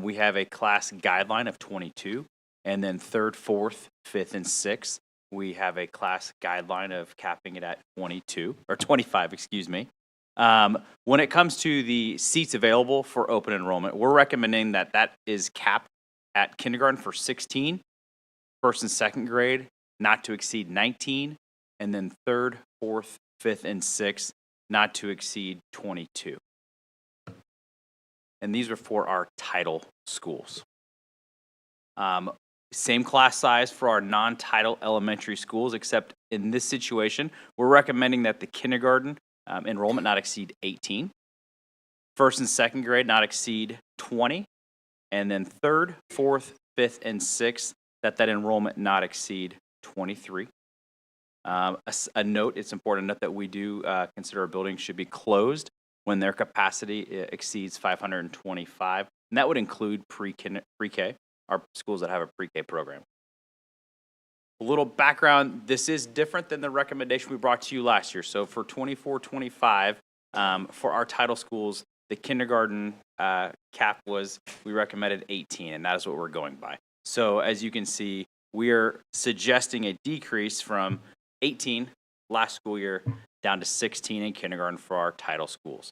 we have a class guideline of 22. And then third, fourth, fifth, and sixth, we have a class guideline of capping it at 22, or 25, excuse me. When it comes to the seats available for open enrollment, we're recommending that that is capped at kindergarten for 16, first and second grade, not to exceed 19, and then third, fourth, fifth, and sixth, not to exceed 22. and these are for our title schools. Same class size for our non-title elementary schools, except in this situation, we're recommending that the kindergarten enrollment not exceed 18, first and second grade not exceed 20, and then third, fourth, fifth, and sixth, that enrollment not exceed 23. A note, it's important to note that we do consider our buildings should be closed when their capacity exceeds 525, and that would include pre-K, our schools that have a pre-K program. A little background, this is different than the recommendation we brought to you last year. So for 24-25, for our title schools, the kindergarten cap was, we recommended 18, and that is what we're going by. So as you can see, we are suggesting a decrease from 18 last school year down to 16 in kindergarten for our title schools.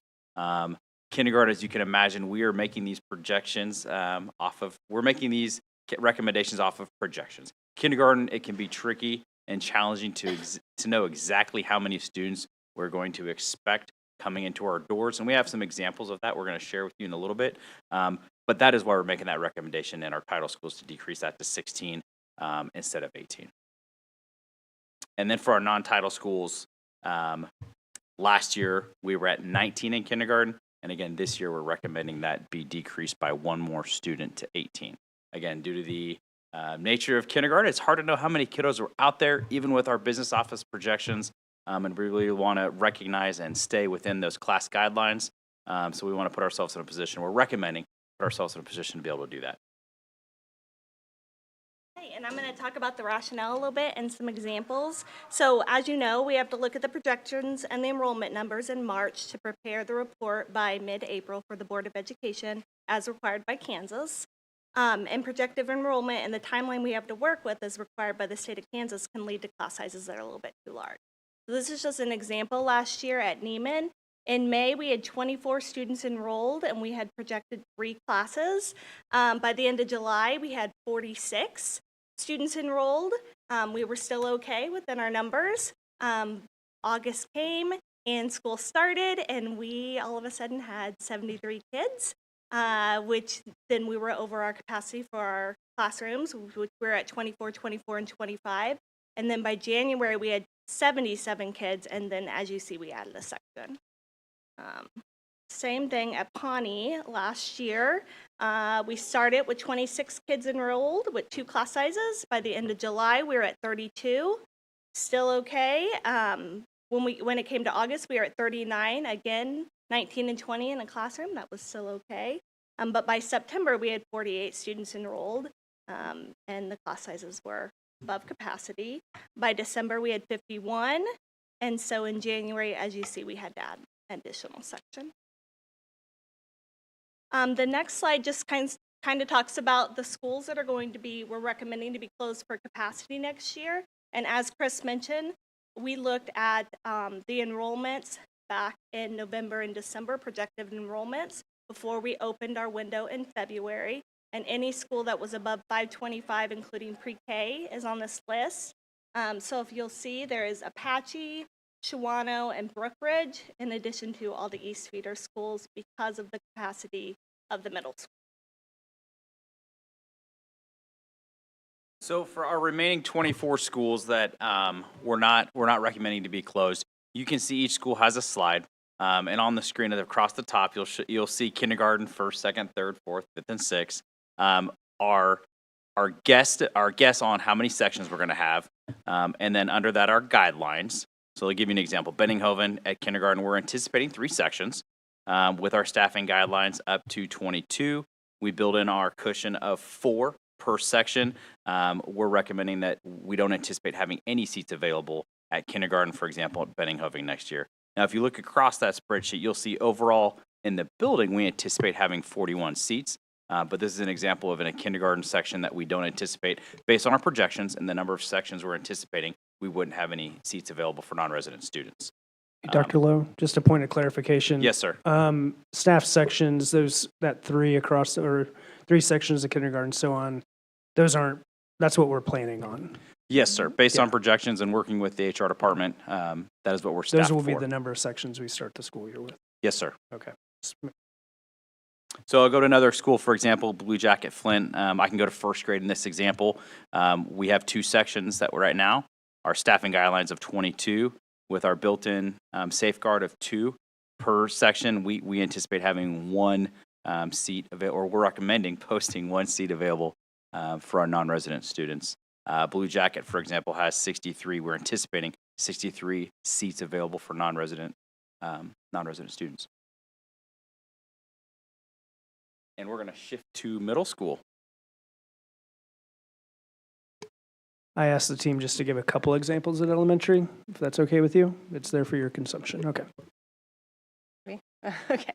Kindergarten, as you can imagine, we are making these projections we're making these recommendations off of projections. Kindergarten, it can be tricky and challenging to know exactly how many students we're going to expect coming into our doors. And we have some examples of that we're going to share with you in a little bit. But that is why we're making that recommendation in our title schools to decrease that to 16 instead of 18. And then for our non-title schools, last year we were at 19 in kindergarten. And again, this year we're recommending that be decreased by one more student to 18. Again, due to the nature of kindergarten, it's hard to know how many kiddos are out there, even with our business office projections. And we really want to recognize and stay within those class guidelines. So we want to put ourselves in a position, we're recommending put ourselves in a position to be able to do that. And I'm going to talk about the rationale a little bit and some examples. So as you know, we have to look at the projections and the enrollment numbers in March to prepare the report by mid-April for the Board of Education as required by Kansas. And projected enrollment and the timeline we have to work with as required by the state of Kansas can lead to class sizes that are a little bit too large. So this is just an example. Last year at Neiman, in May, we had 24 students enrolled and we had projected 3 classes. By the end of July, we had 46 students enrolled. We were still okay within our numbers. August came and school started and we all of a sudden had 73 kids, which then we were over our capacity for our classrooms, which we're at 24, 24, and 25. And then by January, we had 77 kids, and then as you see, we added a section. Same thing at Pawnee last year. We started with 26 kids enrolled with 2 class sizes. By the end of July, we were at 32. Still okay. When it came to August, we were at 39. Again, 19 and 20 in a classroom. That was still okay. But by September, we had 48 students enrolled, and the class sizes were above capacity. By December, we had 51. And so in January, as you see, we had to add an additional section. The next slide just kind of talks about the schools that are we're recommending to be closed for capacity next year. And as Chris mentioned, we looked at the enrollments back in November and December, projected enrollments, before we opened our window in February. And any school that was above 525, including pre-K, is on this list. So if you'll see, there is Apache, Shawnee, and Brookridge, in addition to all the East feeder schools because of the capacity of the middle school. So for our remaining 24 schools that we're not recommending to be closed, you can see each school has a slide. And on the screen across the top, you'll see kindergarten, first, second, third, fourth, fifth, and sixth. Our guess on how many sections we're going to have, and then under that are guidelines. So I'll give you an example. Benninghoven at kindergarten, we're anticipating 3 sections. With our staffing guidelines up to 22, we build in our cushion of 4 per section. We're recommending that we don't anticipate having any seats available at kindergarten, for example, at Benninghoven next year. Now, if you look across that spreadsheet, you'll see overall in the building, we anticipate having 41 seats. But this is an example of in a kindergarten section that we don't anticipate, based on our projections and the number of sections we're anticipating, we wouldn't have any seats available for non-resident students. Dr. Lowe, just a point of clarification. Yes, sir. Staff sections, that 3 across, or 3 sections of kindergarten, so on, that's what we're planning on. Yes, sir. Based on projections and working with the HR department, that is what we're staffed for. Those will be the number of sections we start the school year with. Yes, sir. Okay. So I'll go to another school, for example, Blue Jacket Flint. I can go to first grade in this example. We have 2 sections that we're at now. Our staffing guidelines of 22 with our built-in safeguard of 2 per section. We anticipate having 1 seat available, or we're recommending posting 1 seat available for our non-resident students. Blue Jacket, for example, has 63. We're anticipating 63 seats available for non-resident students. And we're going to shift to middle school. I asked the team just to give a couple examples at elementary, if that's okay with you. It's there for your consumption. Okay. Okay.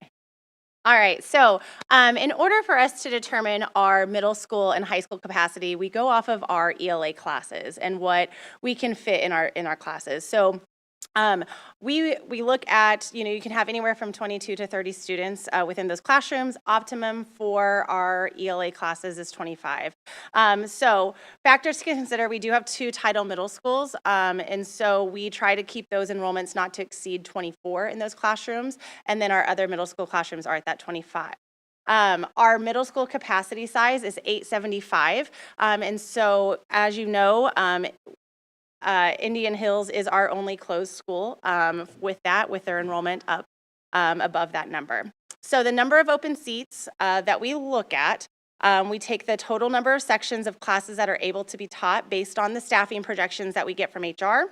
All right. So in order for us to determine our middle school and high school capacity, we go off of our ELA classes and what we can fit in our classes. So we look at, you can have anywhere from 22 to 30 students within those classrooms. Optimum for our ELA classes is 25. So factors to consider, we do have 2 title middle schools, and so we try to keep those enrollments not to exceed 24 in those classrooms, and then our other middle school classrooms are at that 25. Our middle school capacity size is 875, and so as you know, Indian Hills is our only closed school with their enrollment up above that number. So the number of open seats that we look at, we take the total number of sections of classes that are able to be taught based on the staffing projections that we get from HR,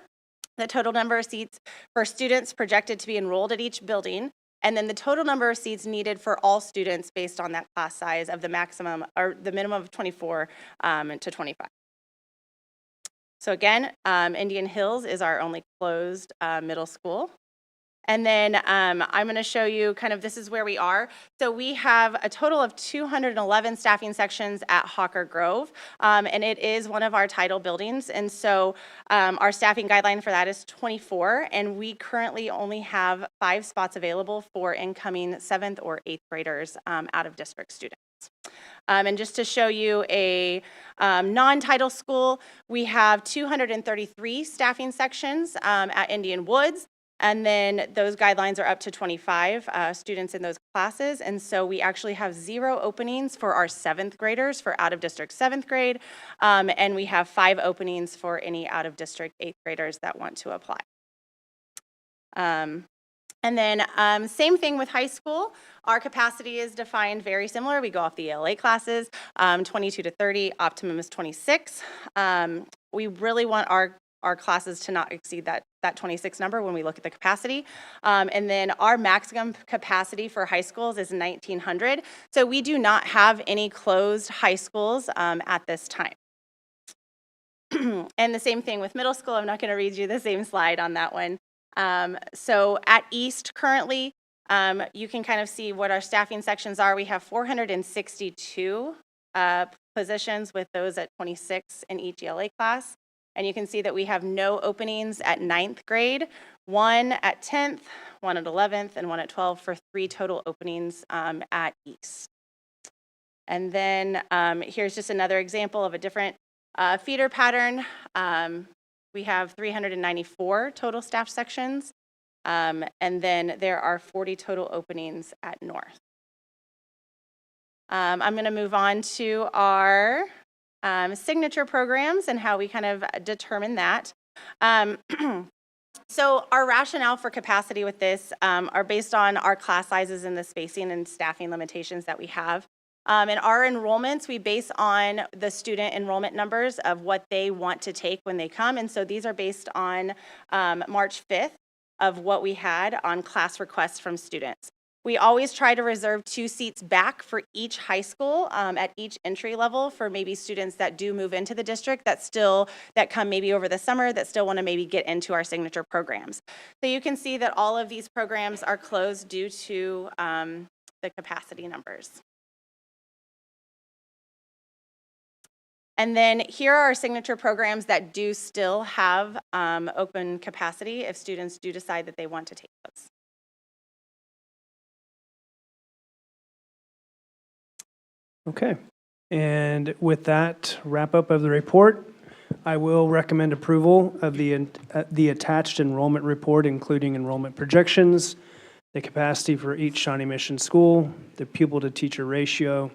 the total number of seats for students projected to be enrolled at each building, and then the total number of seats needed for all students based on that class size of the maximum or the minimum of 24 to 25. So again, Indian Hills is our only closed middle school. And then I'm going to show you this is where we are. So we have a total of 211 staffing sections at Hawker Grove, and it is one of our title buildings. And so our staffing guideline for that is 24, and we currently only have 5 spots available for incoming 7th or 8th graders out of district students. And just to show you a non-title school, we have 233 staffing sections at Indian Woods, and then those guidelines are up to 25 students in those classes, and so we actually have 0 openings for our 7th graders for out-of-district 7th grade, and we have 5 openings for any out-of-district 8th graders that want to apply. And then same thing with high school. Our capacity is defined very similar. We go off the ELA classes, 22 to 30, optimum is 26. We really want our classes to not exceed that 26 number when we look at the capacity. And then our maximum capacity for high schools is 1,900. So we do not have any closed high schools at this time. And the same thing with middle school. I'm not going to read you the same slide on that one. So at East currently, you can kind of see what our staffing sections are. We have 462 positions with those at 26 in each ELA class. And you can see that we have no openings at 9th grade, 1 at 10th, 1 at 11th, and 1 at 12 for 3 total openings at East. And then here's just another example of a different feeder pattern. We have 394 total staff sections, and then there are 40 total openings at North. I'm going to move on to our signature programs and how we kind of determine that. So our rationale for capacity with this are based on our class sizes and the spacing and staffing limitations that we have. In our enrollments, we base on the student enrollment numbers of what they want to take when they come. And so these are based on March 5th of what we had on class requests from students. We always try to reserve 2 seats back for each high school at each entry level for maybe students that do move into the district that come maybe over the summer that still want to maybe get into our signature programs. So you can see that all of these programs are closed due to the capacity numbers. And then here are our signature programs that do still have open capacity if students do decide that they want to take those. Okay. And with that wrap up of the report, I will recommend approval of the attached enrollment report, including enrollment projections, the capacity for each Shawnee Mission school, the pupil-to-teacher ratio,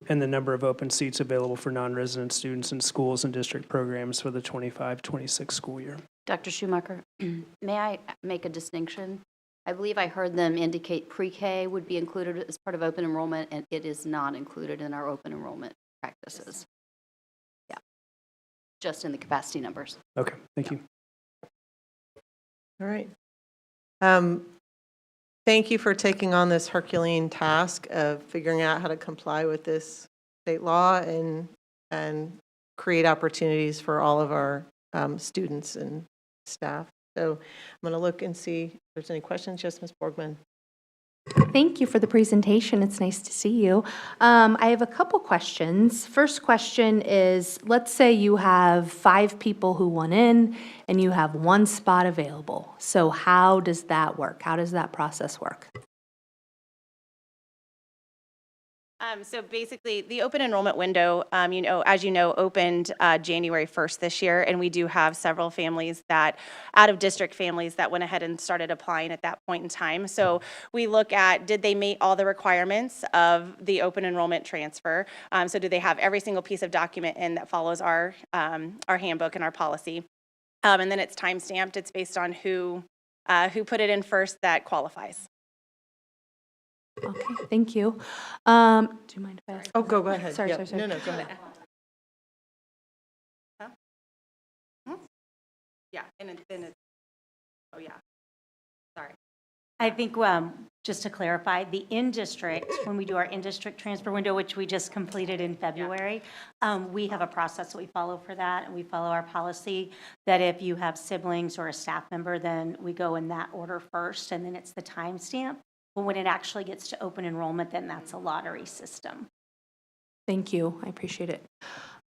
and the number of open seats available for non-resident students in schools and district programs for the 25-26 school year. Dr. Schumacher, may I make a distinction? I believe I heard them indicate pre-K would be included as part of open enrollment, and it is not included in our open enrollment practices. Yeah, just in the capacity numbers. Okay, thank you. All right. Thank you for taking on this Herculean task of figuring out how to comply with this state law and create opportunities for all of our students and staff. So I'm going to look and see if there's any questions. Yes, Ms. Borgman. Thank you for the presentation. It's nice to see you. I have a couple questions. First question is, let's say you have 5 people who want in and you have 1 spot available. So how does that work? How does that process work? So basically, the open enrollment window, as you know, opened January 1st this year, and we do have several families out-of-district families that went ahead and started applying at that point in time. So we look at, did they meet all the requirements of the open enrollment transfer? So do they have every single piece of document in that follows our handbook and our policy? And then it's time-stamped. It's based on who put it in first that qualifies. Okay, thank you. Do you mind if I ask? Oh, go ahead. Sorry. No, go ahead. Yeah, and then it's, oh yeah, sorry. I think, just to clarify, the in-district, when we do our in-district transfer window, which we just completed in February, we have a process that we follow for that, and we follow our policy that if you have siblings or a staff member, then we go in that order first, and then it's the timestamp. But when it actually gets to open enrollment, then that's a lottery system. Thank you. I appreciate it.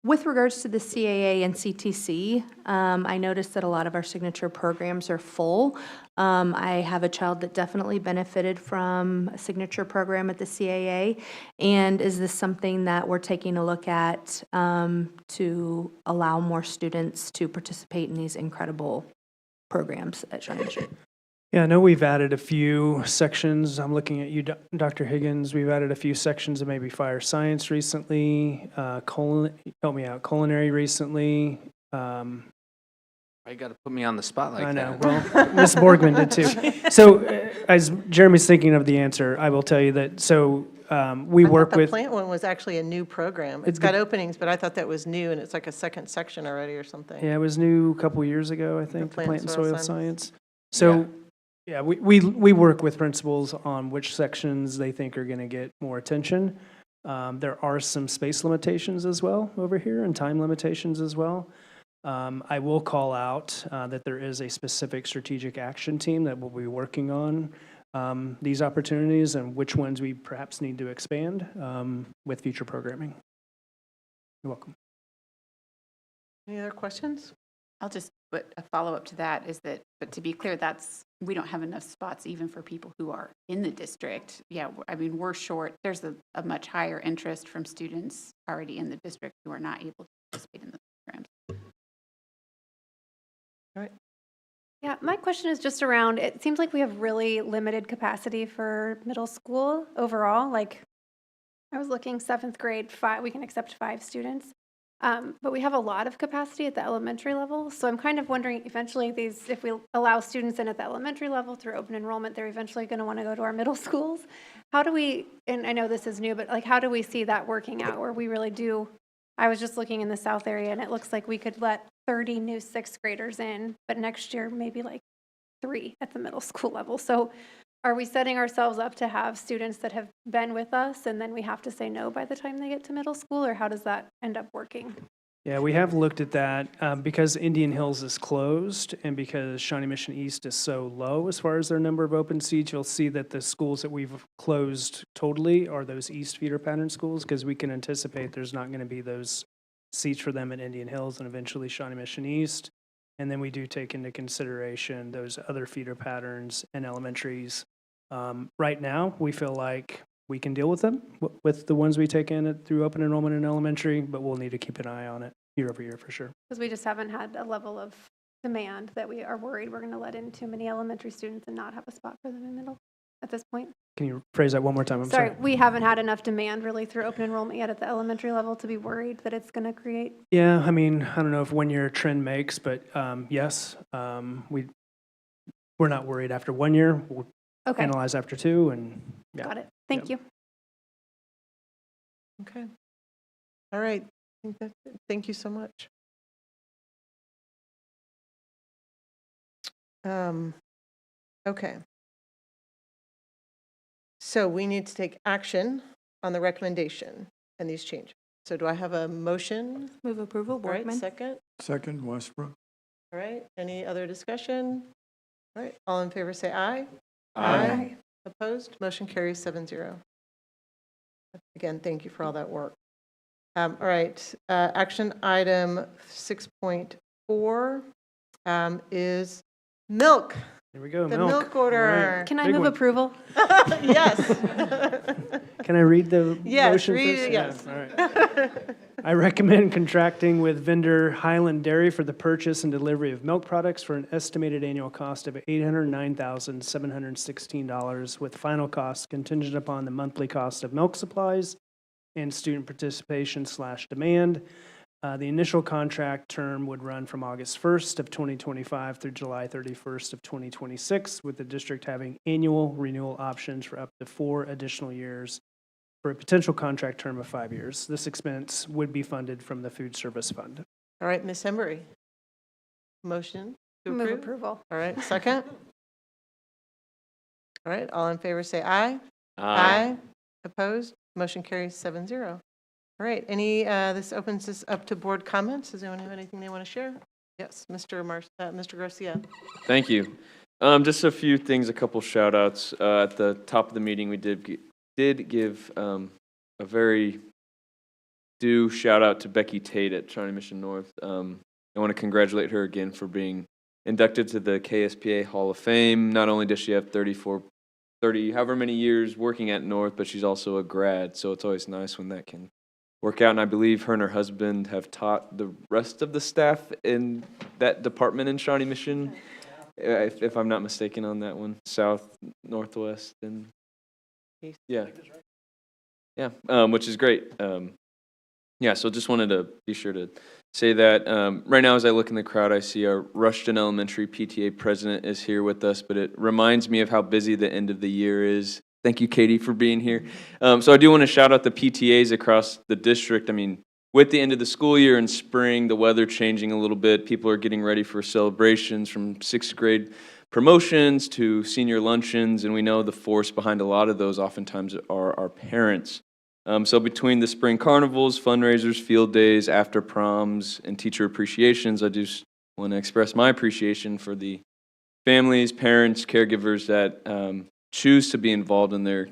With regards to the CAA and CTC, I noticed that a lot of our signature programs are full. I have a child that definitely benefited from a signature program at the CAA. And is this something that we're taking a look at to allow more students to participate in these incredible programs at Shawnee Mission? Yeah, I know we've added a few sections. I'm looking at you, Dr. Higgins. We've added a few sections of maybe fire science recently, culinary recently. Why you got to put me on the spot like I know. that? Well, Ms. Borgman did too. So as Jeremy's thinking of the answer, I will tell you that, so we work with. The plant one was actually a new program. It's got openings, but I thought that was new, and it's like a second section already or something. Yeah, it was new a couple years ago, I think, the plant and soil science. science. So. Yeah, we work with principals on which sections they think are going to get more attention. There are some space limitations as well over here and time limitations as well. I will call out that there is a specific strategic action team that will be working on these opportunities and which ones we perhaps need to expand with future programming. You're welcome. Any other questions? I'll just, but a follow-up to that is that, but to be clear, we don't have enough spots even for people who are in the district. Yeah, I mean, we're short. There's a much higher interest from students already in the district who are not able to participate in the programs. All right. Yeah, my question is just around, it seems like we have really limited capacity for middle school overall. Like, I was looking 7th grade, we can accept 5 students. But we have a lot of capacity at the elementary level. So I'm kind of wondering, eventually if we allow students in at the elementary level through open enrollment, they're eventually going to want to go to our middle schools. How do we, and I know this is new, but like, how do we see that working out where we really do? I was just looking in the South area and it looks like we could let 30 new 6th graders in, but next year maybe like 3 at the middle school level. So are we setting ourselves up to have students that have been with us and then we have to say no by the time they get to middle school, or how does that end up working? Yeah, we have looked at that because Indian Hills is closed and because Shawnee Mission East is so low as far as their number of open seats. You'll see that the schools that we've closed totally are those East feeder pattern schools because we can anticipate there's not going to be those seats for them at Indian Hills and eventually Shawnee Mission East. And then we do take into consideration those other feeder patterns and elementaries. Right now, we feel like we can deal with them, with the ones we take in through open enrollment in elementary, but we'll need to keep an eye on it year over year for sure. Because we just haven't had a level of demand that we are worried we're going to let in too many elementary students and not have a spot for them in middle. at this point? Can you phrase that one more time? I'm Sorry, sorry. we haven't had enough demand really through open enrollment yet at the elementary level to be worried that it's going to create. Yeah, I mean, I don't know if 1 year a trend makes, but yes, we're not worried after 1 year. We'll Okay. analyze after 2, and yeah. Got it. Thank you. Okay. All right. I think that's it. Thank you so much. Okay. So we need to take action on the recommendation and these changes. So do I have a motion? Move approval, All right, Borkman. second. Second, Westbrook. All right, any other discussion? All right, all in favor say aye. Aye. Opposed? Motion carries 7-0. Again, thank you for all that work. All right, action item 6.4 is milk. Here we go, The milk. milk order. All right, Can I big move one. approval? Yes. Can I read the Yes, motion read first? it, yes. Yeah, all right. I recommend contracting with vendor Highland Dairy for the purchase and delivery of milk products for an estimated annual cost of $809,716, with final cost contingent upon the monthly cost of milk supplies and student participation/demand. The initial contract term would run from August 1st of 2025 through July 31st of 2026, with the district having annual renewal options for up to 4 additional years for a potential contract term of 5 years. This expense would be funded from the food service fund. All right, Ms. Embry. Motion to Move approve? approval. All right, second. All right, all in favor say aye. Aye. Opposed? Motion carries 7-0. All right, this opens this up to board comments. Does anyone have anything they want to share? Yes, Mr. Garcia. Thank you. Just a few things, a couple shout outs. At the top of the meeting, we did give a very due shout out to Becky Tate at Shawnee Mission North. I want to congratulate her again for being inducted to the KSPA Hall of Fame. Not only does she have 30, however many years working at North, but she's also a grad, so it's always nice when that can work out. And I believe her and her husband have taught the rest of the staff in that department in Shawnee Mission, if I'm not mistaken on that one, south, northwest, and yeah, which is great. Yeah, so just wanted to be sure to say that. Right now, as I look in the crowd, I see our Rushton Elementary PTA president is here with us, but it reminds me of how busy the end of the year is. Thank you, Katie, for being here. So I do want to shout out the PTAs across the district. I mean, with the end of the school year and spring, the weather changing a little bit, people are getting ready for celebrations from 6th grade promotions to senior luncheons, and we know the force behind a lot of those oftentimes are our parents. So between the spring carnivals, fundraisers, field days, after proms, and teacher appreciations, I just want to express my appreciation for the families, parents, caregivers that choose to be involved in their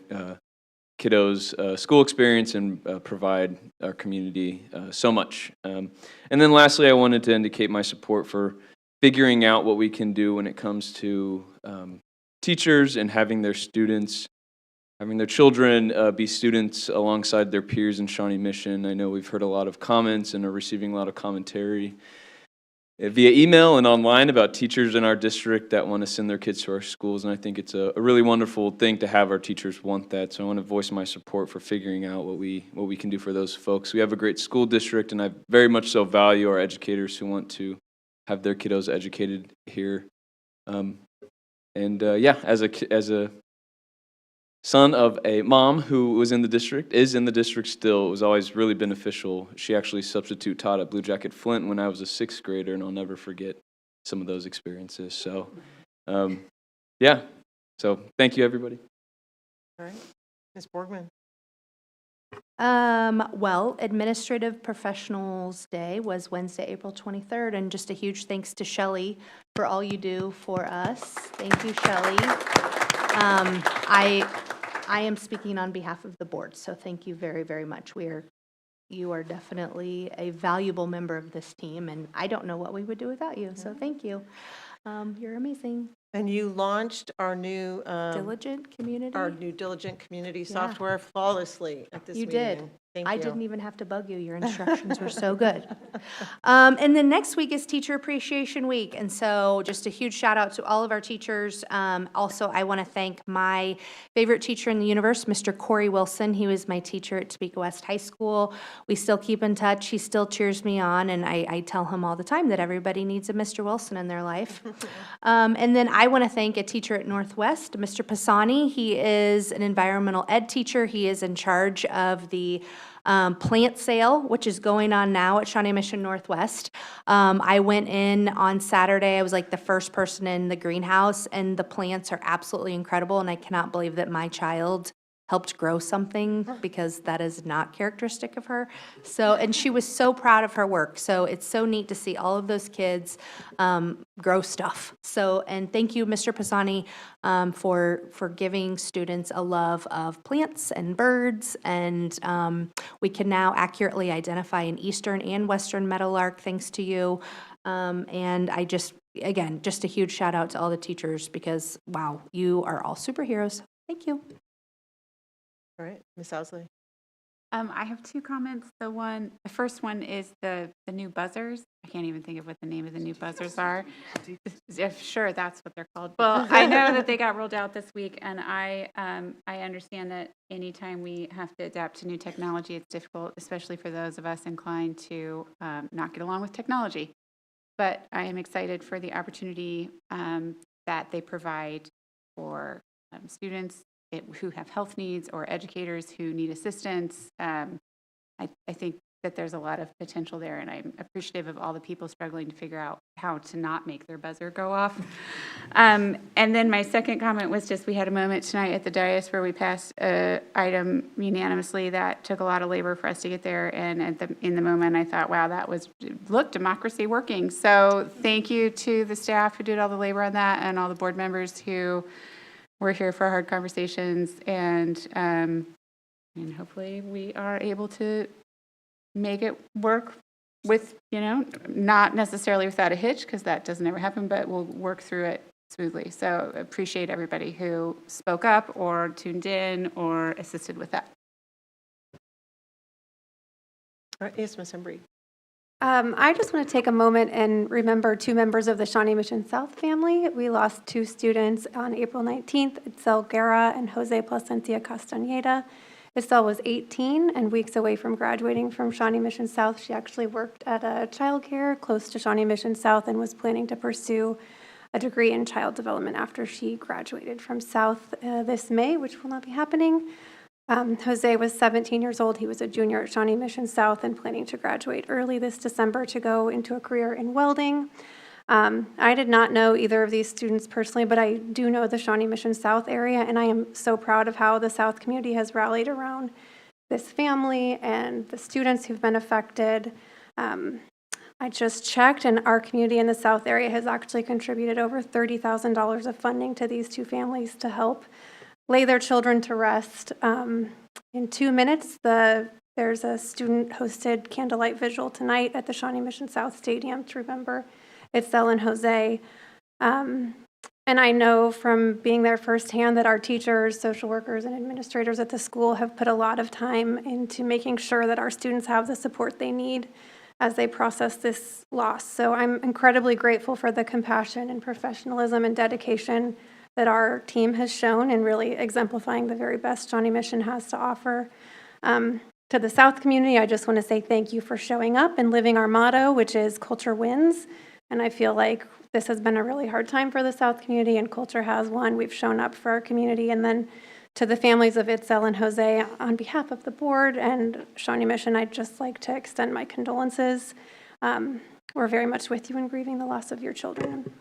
kiddos' school experience and provide our community so much. And then lastly, I wanted to indicate my support for figuring out what we can do when it comes to teachers and having their children be students alongside their peers in Shawnee Mission. I know we've heard a lot of comments and are receiving a lot of commentary via email and online about teachers in our district that want to send their kids to our schools, and I think it's a really wonderful thing to have our teachers want that. So I want to voice my support for figuring out what we can do for those folks. We have a great school district, and I very much so value our educators who want to have their kiddos educated here. As a son of a mom who was in the district, is in the district still, it was always really beneficial. She actually substitute taught at Blue Jacket Flint when I was a 6th grader, and I'll never forget some of those experiences. So, so thank you, everybody. All right, Ms. Borgman. Well, Administrative Professionals Day was Wednesday, April 23rd, and just a huge thanks to Shelley for all you do for us. Thank you, Shelley. I am speaking on behalf of the board, so thank you very, very much. You are definitely a valuable member of this team, and I don't know what we would do without you, so thank you. You're amazing. And you launched our new Diligent Community? Diligent Community software flawlessly at this meeting. You did. Thank I you. didn't even have to bug you. Your instructions were so good. And then next week is Teacher Appreciation Week. And so just a huge shout out to all of our teachers. Also, I want to thank my favorite teacher in the universe, Mr. Corey Wilson. He was my teacher at Topeka West High School. We still keep in touch. He still cheers me on. And I tell him all the time that everybody needs a Mr. Wilson in their life. And then I want to thank a teacher at Northwest, Mr. Pisani. He is an environmental ed teacher. He is in charge of the plant sale, which is going on now at Shawnee Mission Northwest. I went in on Saturday. I was like the first person in the greenhouse, and the plants are absolutely incredible. And I cannot believe that my child helped grow something, because that is not characteristic of her. So, and she was so proud of her work. So it's so neat to see all of those kids grow stuff. So, and thank you, Mr. Pisani, for giving students a love of plants and birds. And we can now accurately identify an eastern and western meadowlark thanks to you. And I just, again, just a huge shout out to all the teachers, because wow, you are all superheroes. Thank you. All right, Ms. Ousley. I have two comments. The first one is the new buzzers. I can't even think of what the name of the new buzzers are. Sure, that's what they're called. Well, I know that they got rolled out this week, and I understand that anytime we have to adapt to new technology, it's difficult, especially for those of us inclined to not get along with technology. But I am excited for the opportunity that they provide for students who have health needs, or educators who need assistance. I think that there's a lot of potential there, and I'm appreciative of all the people struggling to figure out how to not make their buzzer go off. And then my second comment was just, we had a moment tonight at the dais where we passed an item unanimously that took a lot of labor for us to get there, and in the moment I thought, wow, look, democracy working. So thank you to the staff who did all the labor on that, and all the board members who we're here for hard conversations, and hopefully we are able to make it work with, not necessarily without a hitch, because that doesn't ever happen, but we'll work through it smoothly. So appreciate everybody who spoke up or tuned in or assisted with that. All right, yes, Ms. Embry. I just want to take a moment and remember two members of the Shawnee Mission South family. We lost two students on April 19th, Itzel Guerra and Jose Placencia Castañeda. Itzel was 18 and weeks away from graduating from Shawnee Mission South. She actually worked at a childcare close to Shawnee Mission South and was planning to pursue a degree in child development after she graduated from South this May, which will not be happening. Jose was 17 years old. He was a junior at Shawnee Mission South and planning to graduate early this December to go into a career in welding. I did not know either of these students personally, but I do know the Shawnee Mission South area, and I am so proud of how the South community has rallied around this family and the students who've been affected. I just checked, and our community in the South area has actually contributed over $30,000 of funding to these two families to help lay their children to rest. In 2 minutes, there's a student-hosted candlelight vigil tonight at the Shawnee Mission South Stadium to remember Itzel and Jose. And I know from being there firsthand that our teachers, social workers, and administrators at the school have put a lot of time into making sure that our students have the support they need as they process this loss. So I'm incredibly grateful for the compassion and professionalism and dedication that our team has shown in really exemplifying the very best Shawnee Mission has to offer. To the South community, I just want to say thank you for showing up and living our motto, which is culture wins. And I feel like this has been a really hard time for the South community, and culture has won. We've shown up for our community. And then to the families of Itzel and Jose, on behalf of the board and Shawnee Mission, I'd just like to extend my condolences. We're very much with you in grieving the loss of your children.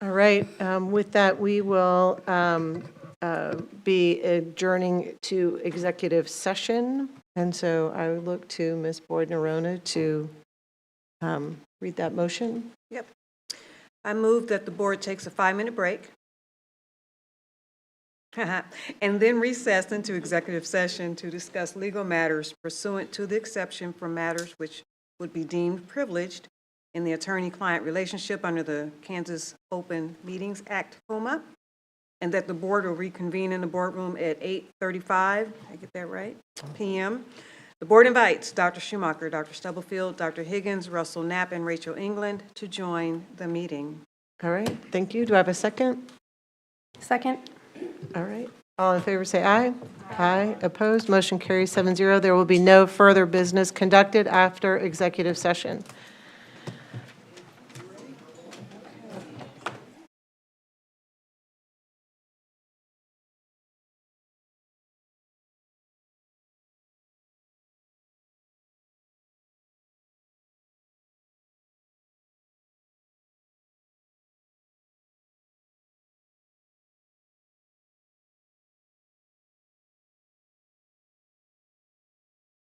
All right, with that, we will be adjourning to executive session. And so I would look to Ms. Boyd-Nerona to read that motion. Yep. I move that the board takes a 5-minute break and then recess into executive session to discuss legal matters pursuant to the exception for matters which would be deemed privileged in the attorney-client relationship under the Kansas Open Meetings Act, FOMA, and that the board will reconvene in the boardroom at 8:35, I get that right, p.m. The board invites Dr. Schumacher, Dr. Stubblefield, Dr. Higgins, Russell Knapp, and Rachel England to join the meeting. All right, thank you. Do I have a second? Second. All right. All in favor say aye. Aye. Opposed? Motion carries 7-0. There will be no further business conducted after executive session.